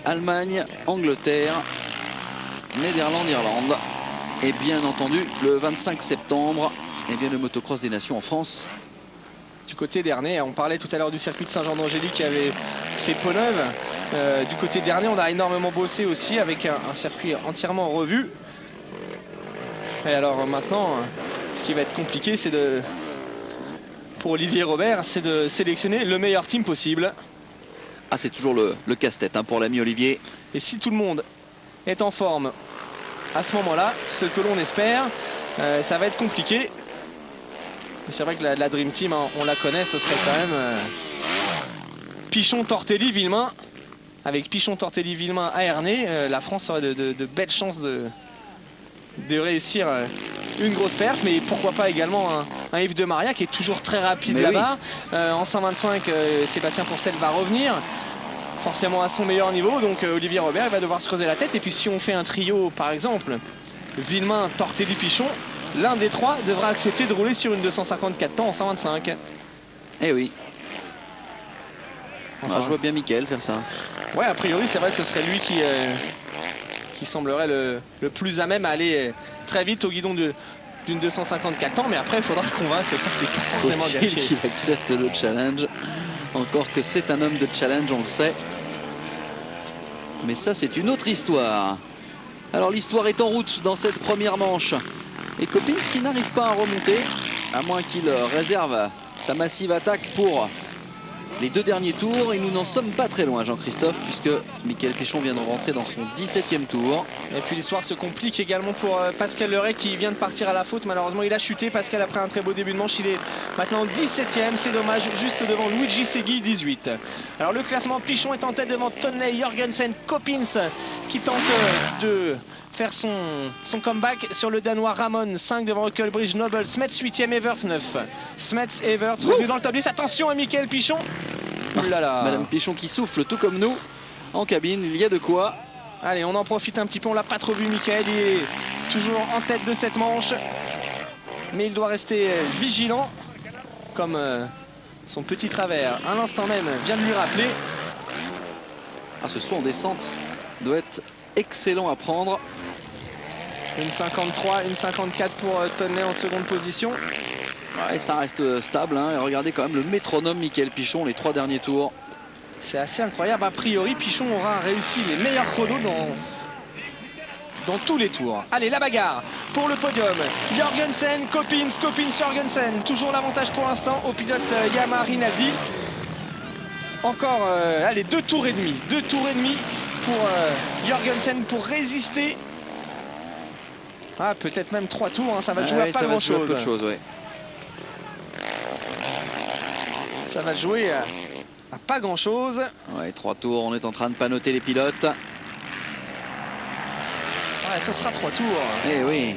Allemagne, Angleterre, Néderlande, Irlande. Et bien entendu, le 25 septembre, eh bien, le motocross des nations en France. Du côté d'Ernée, on parlait tout à l'heure du circuit de Saint-Jean-d'Angély qui avait fait peau neuve. Du côté d'Ernée, on a énormément bossé aussi avec un circuit entièrement revu. Et alors maintenant, ce qui va être compliqué, c'est pour Olivier Robert, c'est de sélectionner le meilleur team possible. Ah, c'est toujours le casse-tête hein, pour l'ami Olivier. Et si tout le monde est en forme à ce moment-là, ce que l'on espère, ça va être compliqué. C'est vrai que la Dream Team, hein, on la connaît, ce serait quand même Pichon, Tortelli, Villemain. Avec Pichon, Tortelli, Villemain à Ernée, la France aurait de belles chances de réussir une grosse perf, mais pourquoi pas également un Yves de Maria qui est toujours très rapide là-bas. Oui. En 125, Sébastien Pourcel va revenir forcément à son meilleur niveau, donc Olivier Robert il va devoir se creuser la tête. Et puis si on fait un trio par exemple, Villemain, Tortelli, Pichon, l'un des trois devra accepter de rouler sur une 254 temps en 125. Eh oui. Enfin, je vois bien Mickaël faire ça. Ouais, a priori c'est vrai que ce serait lui qui semblerait le plus à même à aller très vite au guidon d'une 254 ans, mais après il faudra le convaincre, ça c'est pas forcément gagné. Qu'il accepte le challenge. Encore que c'est un homme de challenge, on le sait. Mais ça c'est une autre histoire. Alors l'histoire est en route dans cette première manche. Et Coppins qui n'arrive pas à remonter, à moins qu'il réserve sa massive attaque pour les deux derniers tours. Et nous n'en sommes pas très loin, Jean-Christophe, puisque Mickaël Pichon vient de rentrer dans son 17e tour. Et puis l'histoire se complique également pour Pascal Leray qui vient de partir à la faute. Malheureusement, il a chuté. Pascal, après un très beau début de manche, il est maintenant 17e. C'est dommage, juste devant Luigi Segui, 18. Alors le classement, Pichon est en tête devant Tonley, Jorgensen, Coppins qui tente de faire son comeback sur le Danois Ramon, 5 devant Hockelbridge, Noble, Smets 8e, Evert 9. Smets, Evert revenu dans le top 10. Attention à Mickaël Pichon. Oh là là. Madame Pichon qui souffle tout comme nous en cabine, il y a de quoi. Allez, on en profite un petit peu, on l'a pas trop vu Mickaël, il est toujours en tête de cette manche. Mais il doit rester vigilant, comme son petit travers à l'instant même vient de lui rappeler. Ah, ce saut en descente doit être excellent à prendre. Une 53, une 54 pour Tonley en seconde position. Ouais, ça reste stable hein. Et regardez quand même le métronome Mickaël Pichon les 3 derniers tours. C'est assez incroyable. A priori, Pichon aura réussi les meilleurs chronos dans tous les tours. Allez, la bagarre pour le podium. Jorgensen, Coppins, Jorgensen. Toujours l'avantage pour l'instant au pilote Yamaha Rinaldi. Encore, allez, 2 tours et demi. 2 tours et demi pour Jorgensen pour résister. Ah, peut-être même 3 tours, hein. Ça va jouer à pas grand-chose. Ouais. Ça va jouer à pas grand-chose. Ouais, 3 tours, on est en train de panoter les pilotes. Ouais, ce sera 3 tours. Eh oui.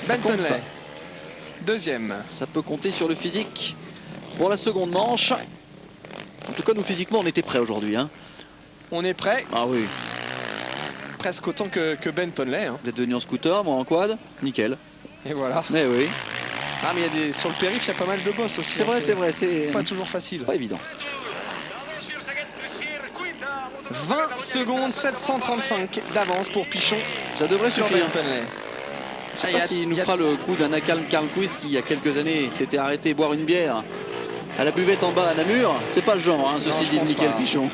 Ben Tonley, deuxième. Ça peut compter sur le physique pour la seconde manche. En tout cas, nous physiquement, on était prêts aujourd'hui. Hein. On est prêts. Ah oui. Presque autant que Ben Tonley. Hein. Vous êtes venu en scooter, moi en quad. Nickel. Et voilà. Eh oui. Ah, mais il y a sur le périph', il y a pas mal de boss aussi. C'est vrai, c'est vrai. C'est pas toujours facile. Pas évident. 20 secondes 735 d'avance pour Pichon. Ça devrait suffire. Ben Tonley. Je sais pas s'il nous fera le coup d'un Karl Quiz qui, il y a quelques années, s'était arrêté boire une bière à la buvette en bas à Namur. C'est pas le genre, hein, ceci dit de Mickaël Pichon.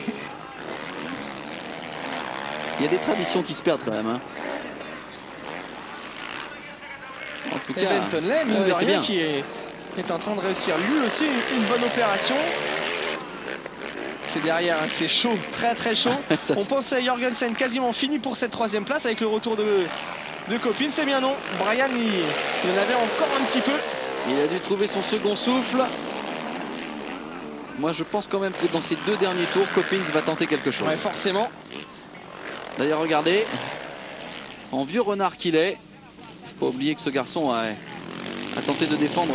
Il y a des traditions qui se perdent quand même. Hein. En tout cas, Ben Tonley, mine de rien, qui est en train de réussir lui aussi une bonne opération. C'est derrière, hein, c'est chaud, très très chaud. On pense à Jorgensen quasiment fini pour cette 3e place avec le retour de Coppins. C'est bien non. Brian, il en avait encore un petit peu. Il a dû trouver son second souffle. Moi, je pense quand même que dans ces 2 derniers tours, Coppins va tenter quelque chose. Ouais, forcément. D'ailleurs, regardez, en vieux renard qu'il est, il ne faut pas oublier que ce garçon a tenté de défendre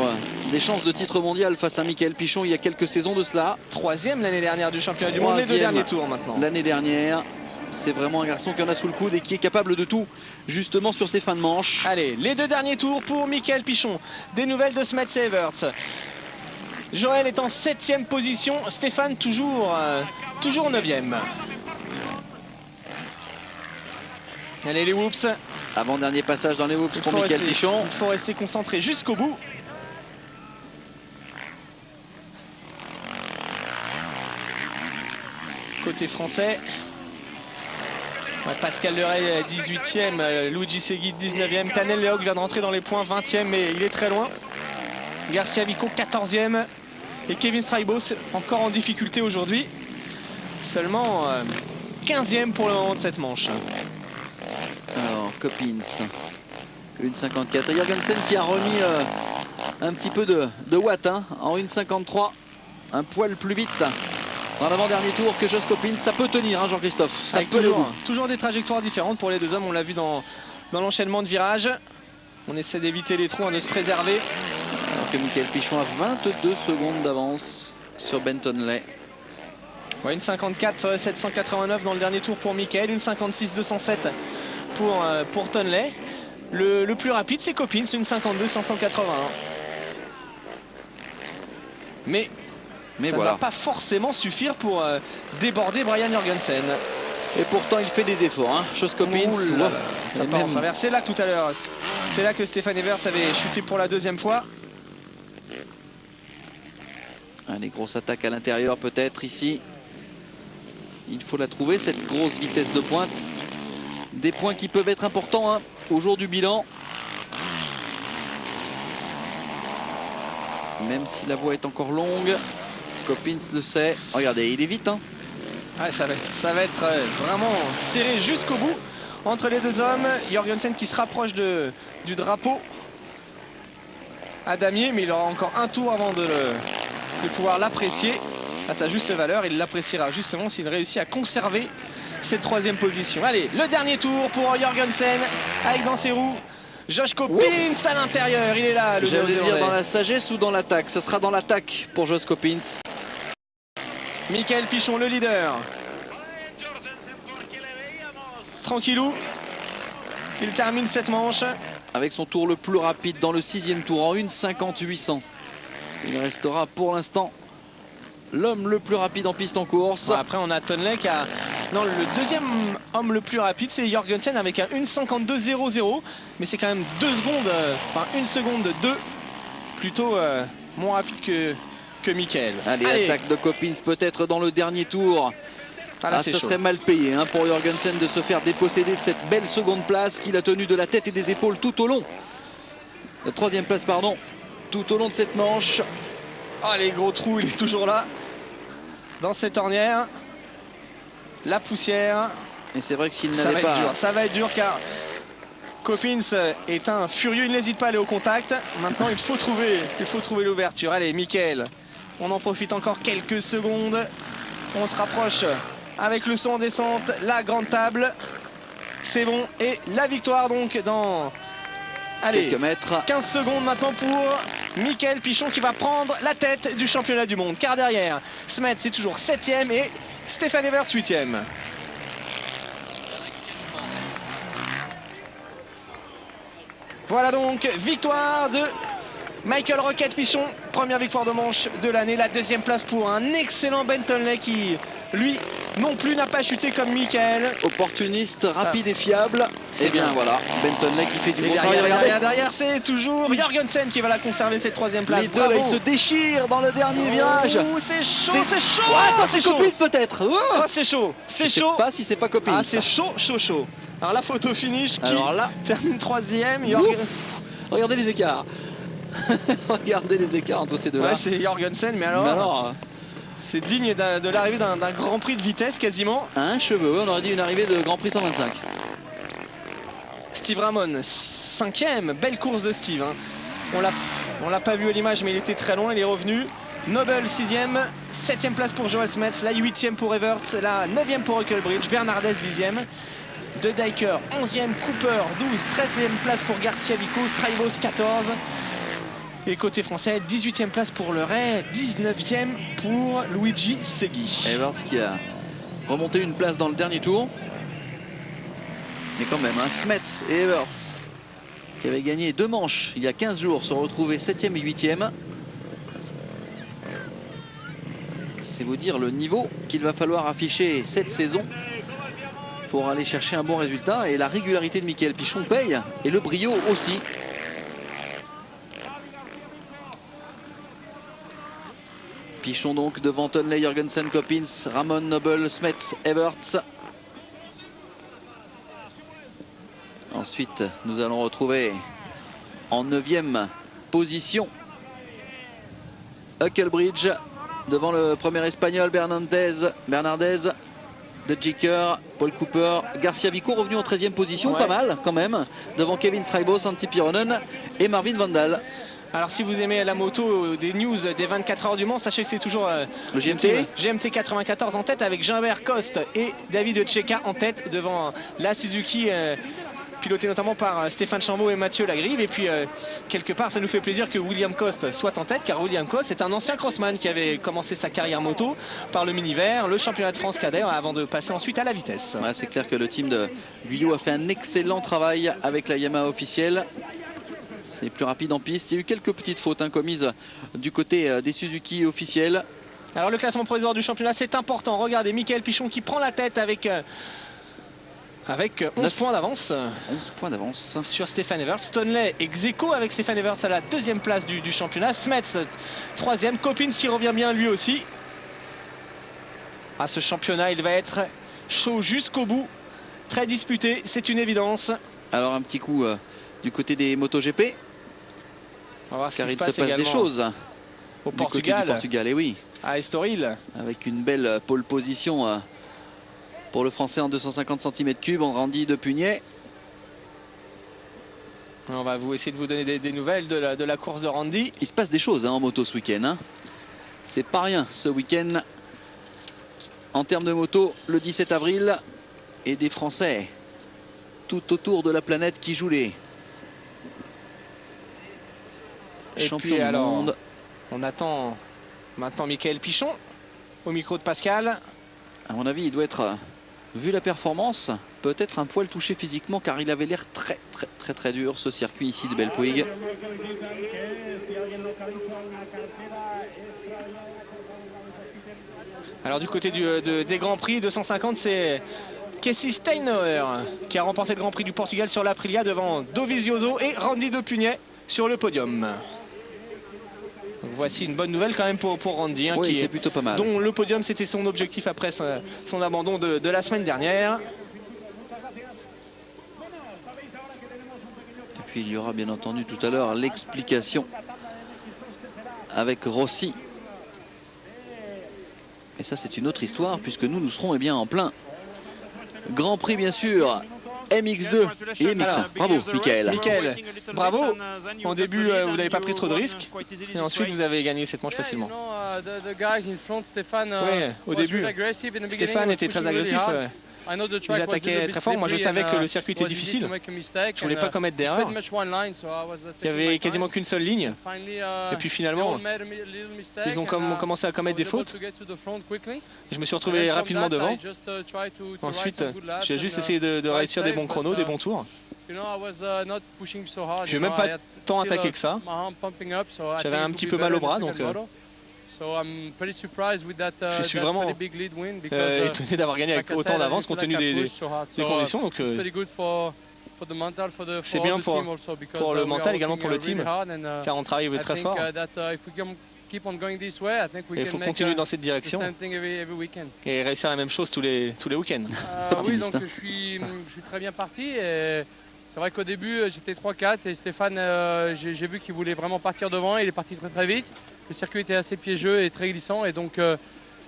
des chances de titre mondial face à Mickaël Pichon il y a quelques saisons de cela. 3e l'année dernière du championnat du monde, les 2 derniers tours maintenant. L'année dernière, c'est vraiment un garçon qui en a sous le coude et qui est capable de tout, justement sur ses fins de manche. Allez, les 2 derniers tours pour Mickaël Pichon. Des nouvelles de Smets et Evert. Joël est en 7e position, Stéphane toujours 9e. Allez les whoops, Avant-dernier passage dans les hoops pour Mickaël Pichon. Il faut rester concentré jusqu'au bout. Côté français. Ouais, Pascal Leray 18e, Luigi Segui 19e. Tanel Leog vient de rentrer dans les points 20e, mais il est très loin. Garcia Vico 14e. Et Kevin Straibos encore en difficulté aujourd'hui. Seulement 15e pour le moment de cette manche. Alors, Coppins, 1,54. Jorgensen qui a remis un petit peu de watts hein, en 1,53. Un poil plus vite dans l'avant-dernier tour que Josh Coppins. Ça peut tenir, hein, Jean-Christophe. Ça peut toujours des trajectoires différentes pour les deux hommes. On l'a vu dans l'enchaînement de virages. On essaie d'éviter les trous, hein, de se préserver. Alors que Mickaël Pichon a 22 secondes d'avance sur Bentonley. Ouais, une 54 789 dans le dernier tour pour Mickaël, une 56 207 pour Tonley. Le plus rapide c'est Coppins, une 52 581. Mais ça voilà. ne va pas forcément suffire pour déborder Brian Jorgensen. Et pourtant il fait des efforts, hein. Josh Coppins. Ça part en travers. C'est là que tout à l'heure, c'est là que Stéphane Everts avait chuté pour la deuxième fois. Allez, grosse attaque à l'intérieur peut-être ici. Il faut la trouver, cette grosse vitesse de pointe. Des points qui peuvent être importants hein, au jour du bilan. Même si la voie est encore longue. Coppins le sait. Regardez, il est vite. Hein. Ouais, ça va être vraiment serré jusqu'au bout entre les deux hommes. Jorgensen qui se rapproche du drapeau à damier, mais il aura encore un tour avant de pouvoir l'apprécier à sa juste valeur. Il l'appréciera justement s'il réussit à conserver cette troisième position. Allez, le dernier tour pour Jorgensen avec dans ses roues Josh Coppins à l'intérieur. Il est là, le J'allais dire dans la sagesse ou dans l'attaque. Ce sera dans l'attaque pour Josh Coppins. Mickaël Pichon, le leader. Tranquillou. Il termine cette manche. Avec son tour le plus rapide dans le 6e tour en 1,50-800. Il restera pour l'instant l'homme le plus rapide en piste en course. Bon, après on a Tonley qui a... Non, le deuxième homme le plus rapide c'est Jorgensen avec un 1,52,00. Mais c'est quand même 2 secondes, enfin 1 seconde 2. Plutôt moins rapide que Mickaël. Allez, attaque de Coppins peut-être dans le dernier tour. Ça serait mal payé hein, pour Jorgensen de se faire déposséder de cette belle seconde place qu'il a tenue de la tête et des épaules tout au long. La troisième place, pardon, tout au long de cette manche. Ah, les gros trous, il est toujours là. Dans cette ornière. La poussière. Et c'est vrai que s'il n'avait pas... Ça va être dur car Coppins est un furieux. Il n'hésite pas à aller au contact. Maintenant, il faut trouver l'ouverture. Allez, Mickaël, on en profite encore quelques secondes. On se rapproche avec le son en descente. La grande table. C'est bon. Et la victoire donc dans... Allez, quelques mètres. 15 secondes maintenant pour Mickaël Pichon qui va prendre la tête du championnat du monde. Car derrière, Smets c'est toujours 7e et Stéphane Everts 8e. Voilà donc, victoire de Michael Rocket Pichon. Première victoire de manche de l'année. La deuxième place pour un excellent Bentonley qui, lui, non plus n'a pas chuté comme Mickaël. Opportuniste, rapide et fiable. Et bien voilà, Bentonley qui fait du bon travail. Derrière c'est toujours Jorgensen qui va la conserver cette troisième place. Les deux là, ils se déchirent dans le dernier virage. C'est chaud, c'est chaud. Attends, c'est Coppins peut-être. Oh, c'est chaud, c'est chaud. Je sais pas si c'est pas Coppins. Ah, c'est chaud. Alors la photo finish qui termine 3e. Regardez les écarts. Regardez les écarts entre ces deux-là. Ouais, c'est Jorgensen, mais alors c'est digne de l'arrivée d'un Grand Prix de vitesse quasiment. Un cheveu, on aurait dit une arrivée de Grand Prix 125. Steve Ramon, 5e, belle course de Steve. Hein. On l'a pas vu à l'image, mais il était très loin, il est revenu. Noble 6e, 7e place pour Joel Smets, la 8e pour Everts, la 9e pour Huckelbridge, Bernardès 10e. De Dijker 11e, Cooper 12, 13e place pour Garcia Vico, Straibos 14. Et côté français, 18e place pour Le Ray, 19e pour Luigi Segui. Everts qui a remonté une place dans le dernier tour. Mais quand même, hein, Smets et Everts qui avaient gagné 2 manches il y a 15 jours sont retrouvés 7e et 8e. C'est vous dire le niveau qu'il va falloir afficher cette saison pour aller chercher un bon résultat. Et la régularité de Mickaël Pichon paye, et le brio aussi. Pichon donc devant Tonley, Jorgensen, Coppins, Ramon, Noble, Smets, Everts. Ensuite, nous allons retrouver en 9e position Huckelbridge devant le premier espagnol Bernardez, De Jicker, Paul Cooper, Garcia Vico revenu en 13e position, pas mal quand même, devant Kevin Strijbos, Antti Pironen et Marvin Vandal. Alors si vous aimez la moto des news des 24 heures du Mans, sachez que c'est toujours le GMT 94 en tête avec Gimbert Coste et David Tcheka en tête devant la Suzuki piloté notamment par Stéphane Chambaud et Mathieu Lagrive. Et puis quelque part ça nous fait plaisir que William Coste soit en tête, car William Coste est un ancien crossman qui avait commencé sa carrière moto par le Miniver, le championnat de France cadet, avant de passer ensuite à la vitesse. Ouais, c'est clair que le team de Guyot a fait un excellent travail avec la Yamaha officielle. C'est plus rapide en piste. Il y a eu quelques petites fautes commises du côté des Suzuki officiels. Alors le classement provisoire du championnat, c'est important. Regardez, Mickaël Pichon qui prend la tête avec 11 points d'avance. 11 points d'avance sur Stéphane Everts. Tonley ex-aequo avec Stéphane Everts à la 2e place du championnat. Smets 3e. Coppins qui revient bien lui aussi. À ce championnat, il va être chaud jusqu'au bout. Très disputé, c'est une évidence. Alors un petit coup du côté des MotoGP. On va voir car il se passe des choses au du Portugal. Côté du Portugal, et oui. À Estoril. Avec une belle pole position pour le Français en 250 cm3, en Randy de Pugnet. On va essayer de vous donner des nouvelles de la course de Randy. Il se passe des choses en moto ce week-end. C'est pas rien ce week-end. En termes de moto, le 17 avril, et des Français tout autour de la planète qui jouent les champions du monde. On attend maintenant Mickaël Pichon au micro de Pascal. À mon avis, il doit être, vu la performance, peut-être un poil touché physiquement, car il avait l'air très dur ce circuit ici de Belpuig. Alors du côté des Grands Prix 250, c'est Casey Steinauer qui a remporté le Grand Prix du Portugal sur l'Aprilia devant Dovizioso et Randy de Pugnet sur le podium. Donc voici une bonne nouvelle quand même pour Randy, oui, c'est plutôt pas mal. Dont le podium c'était son objectif après son abandon de la semaine dernière. Et puis il y aura bien entendu tout à l'heure l'explication avec Rossi. Et ça c'est une autre histoire, puisque nous serons en plein Grand Prix bien sûr, MX2 et MX1. Bravo Mickaël. Mickaël, bravo. Au début vous n'avez pas pris trop de risques et ensuite vous avez gagné cette manche facilement. Oui, au début Stéphane était très agressif. Ils attaquaient très fort. Moi je savais que le circuit était difficile. Je voulais pas commettre d'erreur. Il n'y avait quasiment qu'une seule ligne. Et puis finalement ils ont commencé à commettre des fautes. Et je me suis retrouvé rapidement devant. Ensuite j'ai juste essayé de réussir des bons chronos, des bons tours. Je n'ai même pas tant attaqué que ça. J'avais un petit peu mal au bras, donc je suis vraiment étonné d'avoir gagné avec autant d'avance compte tenu des conditions. Donc c'est bien pour le mental, également pour le team, car on travaille très fort. Et il faut continuer dans cette direction et réussir la même chose tous les week-ends. Oui, donc je suis très bien parti. C'est vrai qu'au début j'étais 3-4 et Stéphane, j'ai vu qu'il voulait vraiment partir devant. Il est parti très vite. Le circuit était assez piégeux et très glissant, et donc je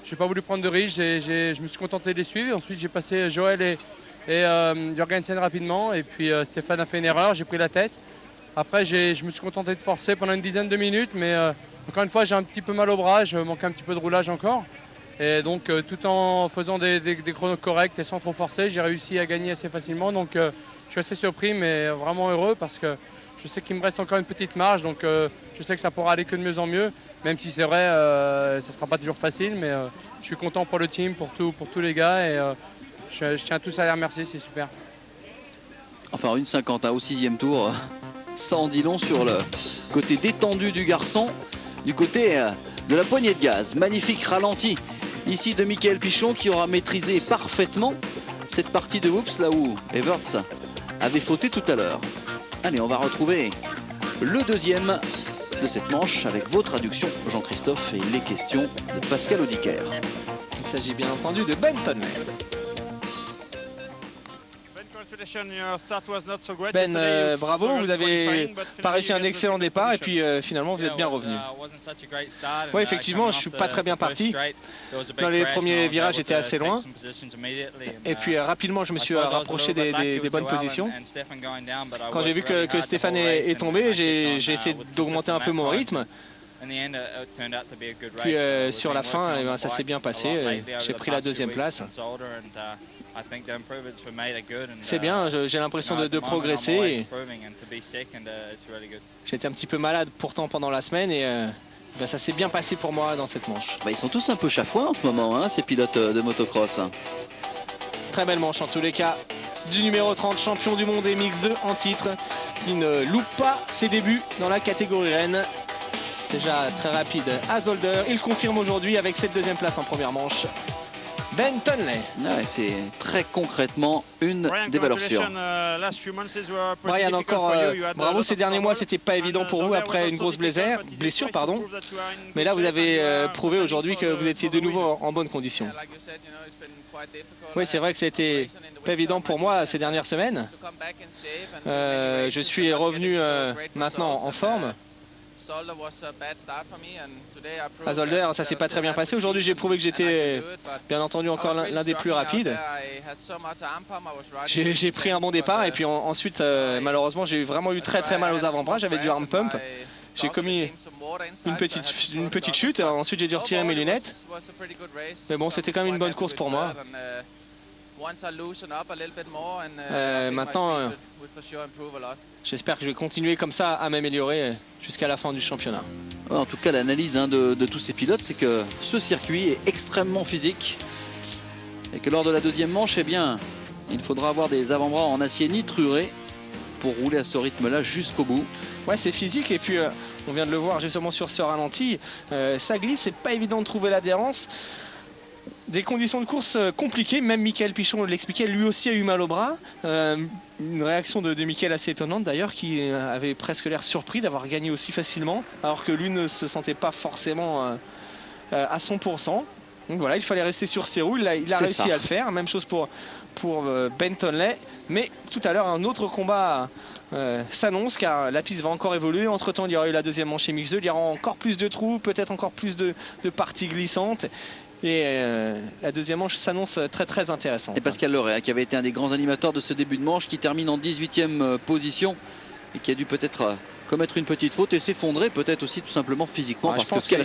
n'ai pas voulu prendre de risque. Je me suis contenté de les suivre. Ensuite j'ai passé Joël et Jorgensen rapidement, et puis Stéphane a fait une erreur, j'ai pris la tête. Après je me suis contenté de forcer pendant une dizaine de minutes, mais encore une fois j'ai un petit peu mal au bras, je manquais un petit peu de roulage encore. Et donc tout en faisant des chronos corrects et sans trop forcer, j'ai réussi à gagner assez facilement. Donc je suis assez surpris mais vraiment heureux, parce que je sais qu'il me reste encore une petite marge, donc je sais que ça pourra aller que de mieux en mieux, même si c'est vrai, ça ne sera pas toujours facile, mais je suis content pour le team, pour tous les gars, et je tiens tous à les remercier, c'est super. Enfin, une 50 au 6e tour, ça en dit long sur le côté détendu du garçon, du côté de la poignée de gaz. Magnifique ralenti ici de Mickaël Pichon, qui aura maîtrisé parfaitement cette partie de Hoops là où Everts avait fauté tout à l'heure. Allez, on va retrouver le deuxième de cette manche avec vos traductions, Jean-Christophe, et il est question de Pascal Audiquer. Il s'agit bien entendu de Ben Tonley. Ben, bravo, vous avez pas réussi un excellent départ et puis finalement vous êtes bien revenu. Oui, effectivement, je suis pas très bien parti. Dans les premiers virages, j'étais assez loin. Et puis rapidement, je me suis rapproché des bonnes positions. Quand j'ai vu que Stéphane est tombé, j'ai essayé d'augmenter un peu mon rythme. Puis sur la fin, eh ben, ça s'est bien passé. J'ai pris la deuxième place. C'est bien, j'ai l'impression de progresser. J'étais un petit peu malade pourtant pendant la semaine et ben, ça s'est bien passé pour moi dans cette manche. Bah, ils sont tous un peu chafouins en ce moment, hein, ces pilotes de motocross. Très belle manche en tous les cas. Du numéro 30, champion du monde MX2 en titre, qui ne loupe pas ses débuts dans la catégorie Rennes. Déjà très rapide à Zolder. Il confirme aujourd'hui avec cette deuxième place en première manche. Ben Tonley. Ouais, c'est très concrètement une des valeurs sûres. Brian, encore bravo, ces derniers mois c'était pas évident pour vous après une grosse blessure. Mais là vous avez prouvé aujourd'hui que vous étiez de nouveau en bonne condition. Oui, c'est vrai que c'était pas évident pour moi ces dernières semaines. Je suis revenu maintenant en forme. À Zolder, ça s'est pas très bien passé. Aujourd'hui, j'ai prouvé que j'étais, bien entendu, encore l'un des plus rapides. J'ai pris un bon départ et puis ensuite, malheureusement, j'ai vraiment eu très mal aux avant-bras. J'avais du arm pump. J'ai commis une petite chute. Ensuite, j'ai dû retirer mes lunettes. Mais bon, c'était quand même une bonne course pour moi. Maintenant, j'espère que je vais continuer comme ça à m'améliorer jusqu'à la fin du championnat. Ouais, en tout cas, l'analyse de tous ces pilotes, c'est que ce circuit est extrêmement physique et que lors de la deuxième manche, eh bien, il faudra avoir des avant-bras en acier nitruré pour rouler à ce rythme-là jusqu'au bout. Ouais, c'est physique et puis on vient de le voir justement sur ce ralenti. Ça glisse, c'est pas évident de trouver l'adhérence. Des conditions de course compliquées, même Mickaël Pichon l'expliquait, lui aussi a eu mal au bras. Une réaction de Mickaël assez étonnante d'ailleurs, qui avait presque l'air surpris d'avoir gagné aussi facilement, alors que lui ne se sentait pas forcément à 100%. Donc voilà, il fallait rester sur ses roues, il a réussi à le faire. Même chose pour Ben Tonley. Mais tout à l'heure, un autre combat s'annonce car la piste va encore évoluer. Entre temps, il y aura eu la deuxième manche MX2, il y aura encore plus de trous, peut-être encore plus de parties glissantes. Et la deuxième manche s'annonce très intéressante. Et Pascal Loret, qui avait été un des grands animateurs de ce début de manche, qui termine en 18e position et qui a dû peut-être commettre une petite faute et s'effondrer peut-être aussi tout simplement physiquement, parce que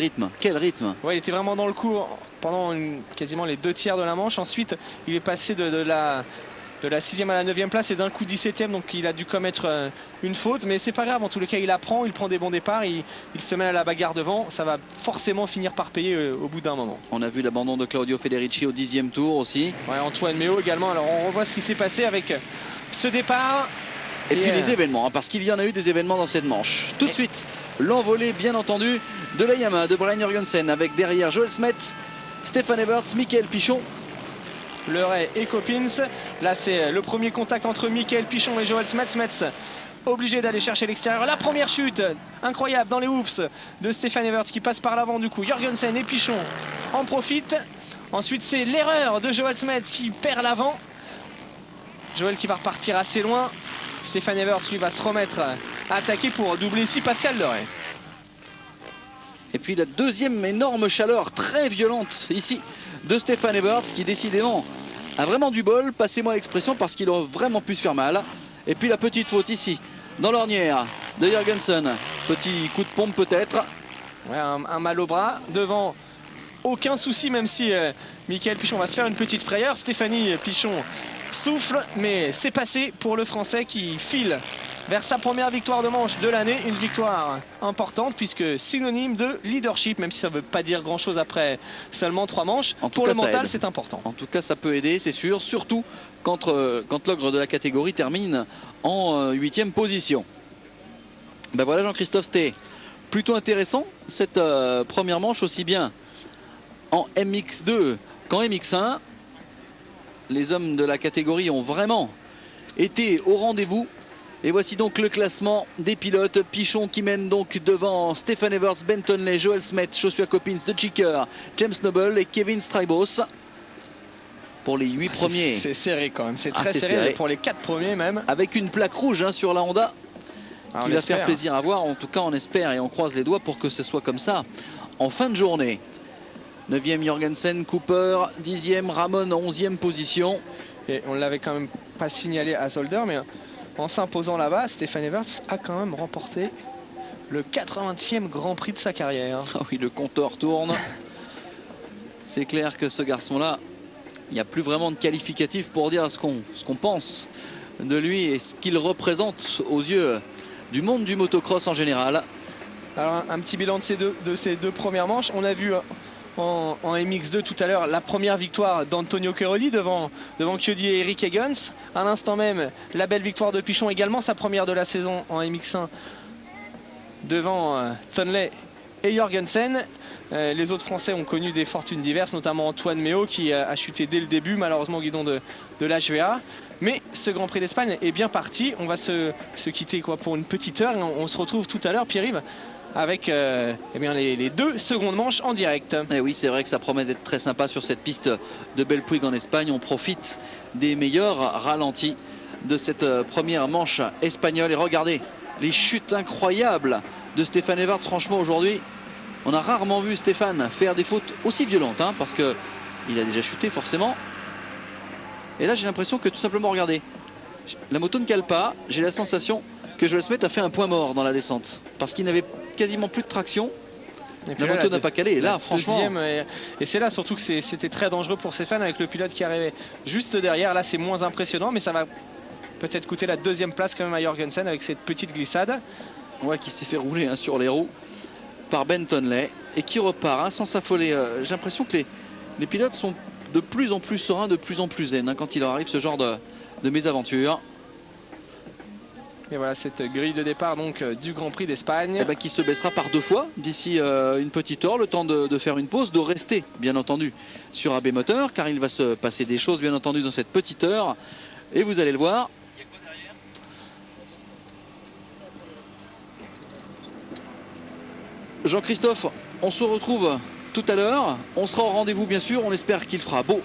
quel rythme. Ouais, il était vraiment dans le coup pendant quasiment les 2/3 de la manche. Ensuite, il est passé de la 6e à la 9e place et d'un coup 17e, donc il a dû commettre une faute, mais c'est pas grave, en tous les cas il apprend, il prend des bons départs, il se mêle à la bagarre devant, ça va forcément finir par payer au bout d'un moment. On a vu l'abandon de Claudio Federici au 10e tour aussi. Ouais, Antoine Méo également, alors on revoit ce qui s'est passé avec ce départ. Et puis les événements, hein, parce qu'il y en a eu des événements dans cette manche. Tout de suite, l'envolée bien entendu de la Yamaha de Brian Jørgensen avec derrière Joel Smet, Stéphane Everts, Mickaël Pichon. Leray et Coppins. Là c'est le premier contact entre Mickaël Pichon et Joel Smet. Smet obligé d'aller chercher l'extérieur. La première chute incroyable dans les hoops de Stéphane Everts qui passe par l'avant du coup. Jørgensen et Pichon en profitent. Ensuite c'est l'erreur de Joel Smet qui perd l'avant. Joel qui va repartir assez loin. Stéphane Everts lui va se remettre à attaquer pour doubler ici Pascal Leray. Et puis la deuxième énorme chaleur très violente ici de Stéphane Everts qui décidément a vraiment du bol, passez-moi l'expression, parce qu'il aurait vraiment pu se faire mal. Et puis la petite faute ici dans l'ornière de Jørgensen, petit coup de pompe peut-être. Ouais, un mal au bras devant, aucun souci, même si Mickaël Pichon va se faire une petite frayeur. Stéphanie Pichon souffle, mais c'est passé pour le Français qui file vers sa première victoire de manche de l'année. Une victoire importante puisque synonyme de leadership, même si ça ne veut pas dire grand chose après seulement 3 manches. Pour le mental, c'est important. En tout cas, ça peut aider, c'est sûr, surtout quand l'ogre de la catégorie termine en 8e position. Ben voilà, Jean-Christophe, c'était plutôt intéressant cette première manche, aussi bien en MX2 qu'en MX1. Les hommes de la catégorie ont vraiment été au rendez-vous. Et voici donc le classement des pilotes. Pichon qui mène donc devant Stefan Everts, Ben Tonley, Joel Smet, Joshua Coppins, De Cheeker, James Noble et Kevin Strybos. Pour les 8 premiers. C'est serré quand même, c'est très serré pour les 4 premiers même. Avec une plaque rouge hein, sur la Honda qui va faire plaisir à voir. En tout cas on espère et on croise les doigts pour que ce soit comme ça en fin de journée. 9e Jorgensen, Cooper, 10e Ramon, 11e position. Et on ne l'avait quand même pas signalé à Zolder, mais en s'imposant là-bas, Stefan Everts a quand même remporté le 80e Grand Prix de sa carrière. Ah oui, le compteur tourne. C'est clair que ce garçon-là, il n'y a plus vraiment de qualificatif pour dire ce qu'on pense de lui et ce qu'il représente aux yeux du monde du motocross en général. Alors un petit bilan de ces deux premières manches. On a vu en MX2 tout à l'heure la première victoire d'Antonio Cairoli devant Chiodi et Eric Higgins. À l'instant même, la belle victoire de Pichon également, sa première de la saison en MX1 devant Tonley et Jorgensen. Les autres Français ont connu des fortunes diverses, notamment Antoine Méo qui a chuté dès le début, malheureusement au guidon de l'HVA. Mais ce Grand Prix d'Espagne est bien parti. On va se quitter pour une petite heure et on se retrouve tout à l'heure, Pierre-Yves, avec eh bien les 2 secondes manches en direct. Et oui, c'est vrai que ça promet d'être très sympa sur cette piste de Belpuig en Espagne. On profite des meilleurs ralentis de cette première manche espagnole. Et regardez les chutes incroyables de Stefan Everts. Franchement, aujourd'hui, on a rarement vu Stéphane faire des fautes aussi violentes, hein, parce qu'il a déjà chuté forcément. Et là, j'ai l'impression que tout simplement, regardez, la moto ne cale pas. J'ai la sensation que Joel Smet a fait un point mort dans la descente, parce qu'il n'avait quasiment plus de traction. La moto n'a pas calé. Et là, franchement... Et c'est là surtout que c'était très dangereux pour Stéphane avec le pilote qui arrivait juste derrière. Là, c'est moins impressionnant, mais ça va peut-être coûter la 2e place quand même à Jorgensen avec cette petite glissade. Ouais, qui s'est fait rouler hein, sur les roues par Ben Tonley et qui repart hein, sans s'affoler. J'ai l'impression que les pilotes sont de plus en plus sereins, de plus en plus zen hein, quand il leur arrive ce genre de mésaventure. Et voilà cette grille de départ donc du Grand Prix d'Espagne. Qui se baissera par 2 fois d'ici une petite heure, le temps de faire une pause, de rester bien entendu sur AB Moteur, car il va se passer des choses bien entendu dans cette petite heure. Et vous allez le voir. Jean-Christophe, on se retrouve tout à l'heure. On sera au rendez-vous bien sûr. On espère qu'il fera beau.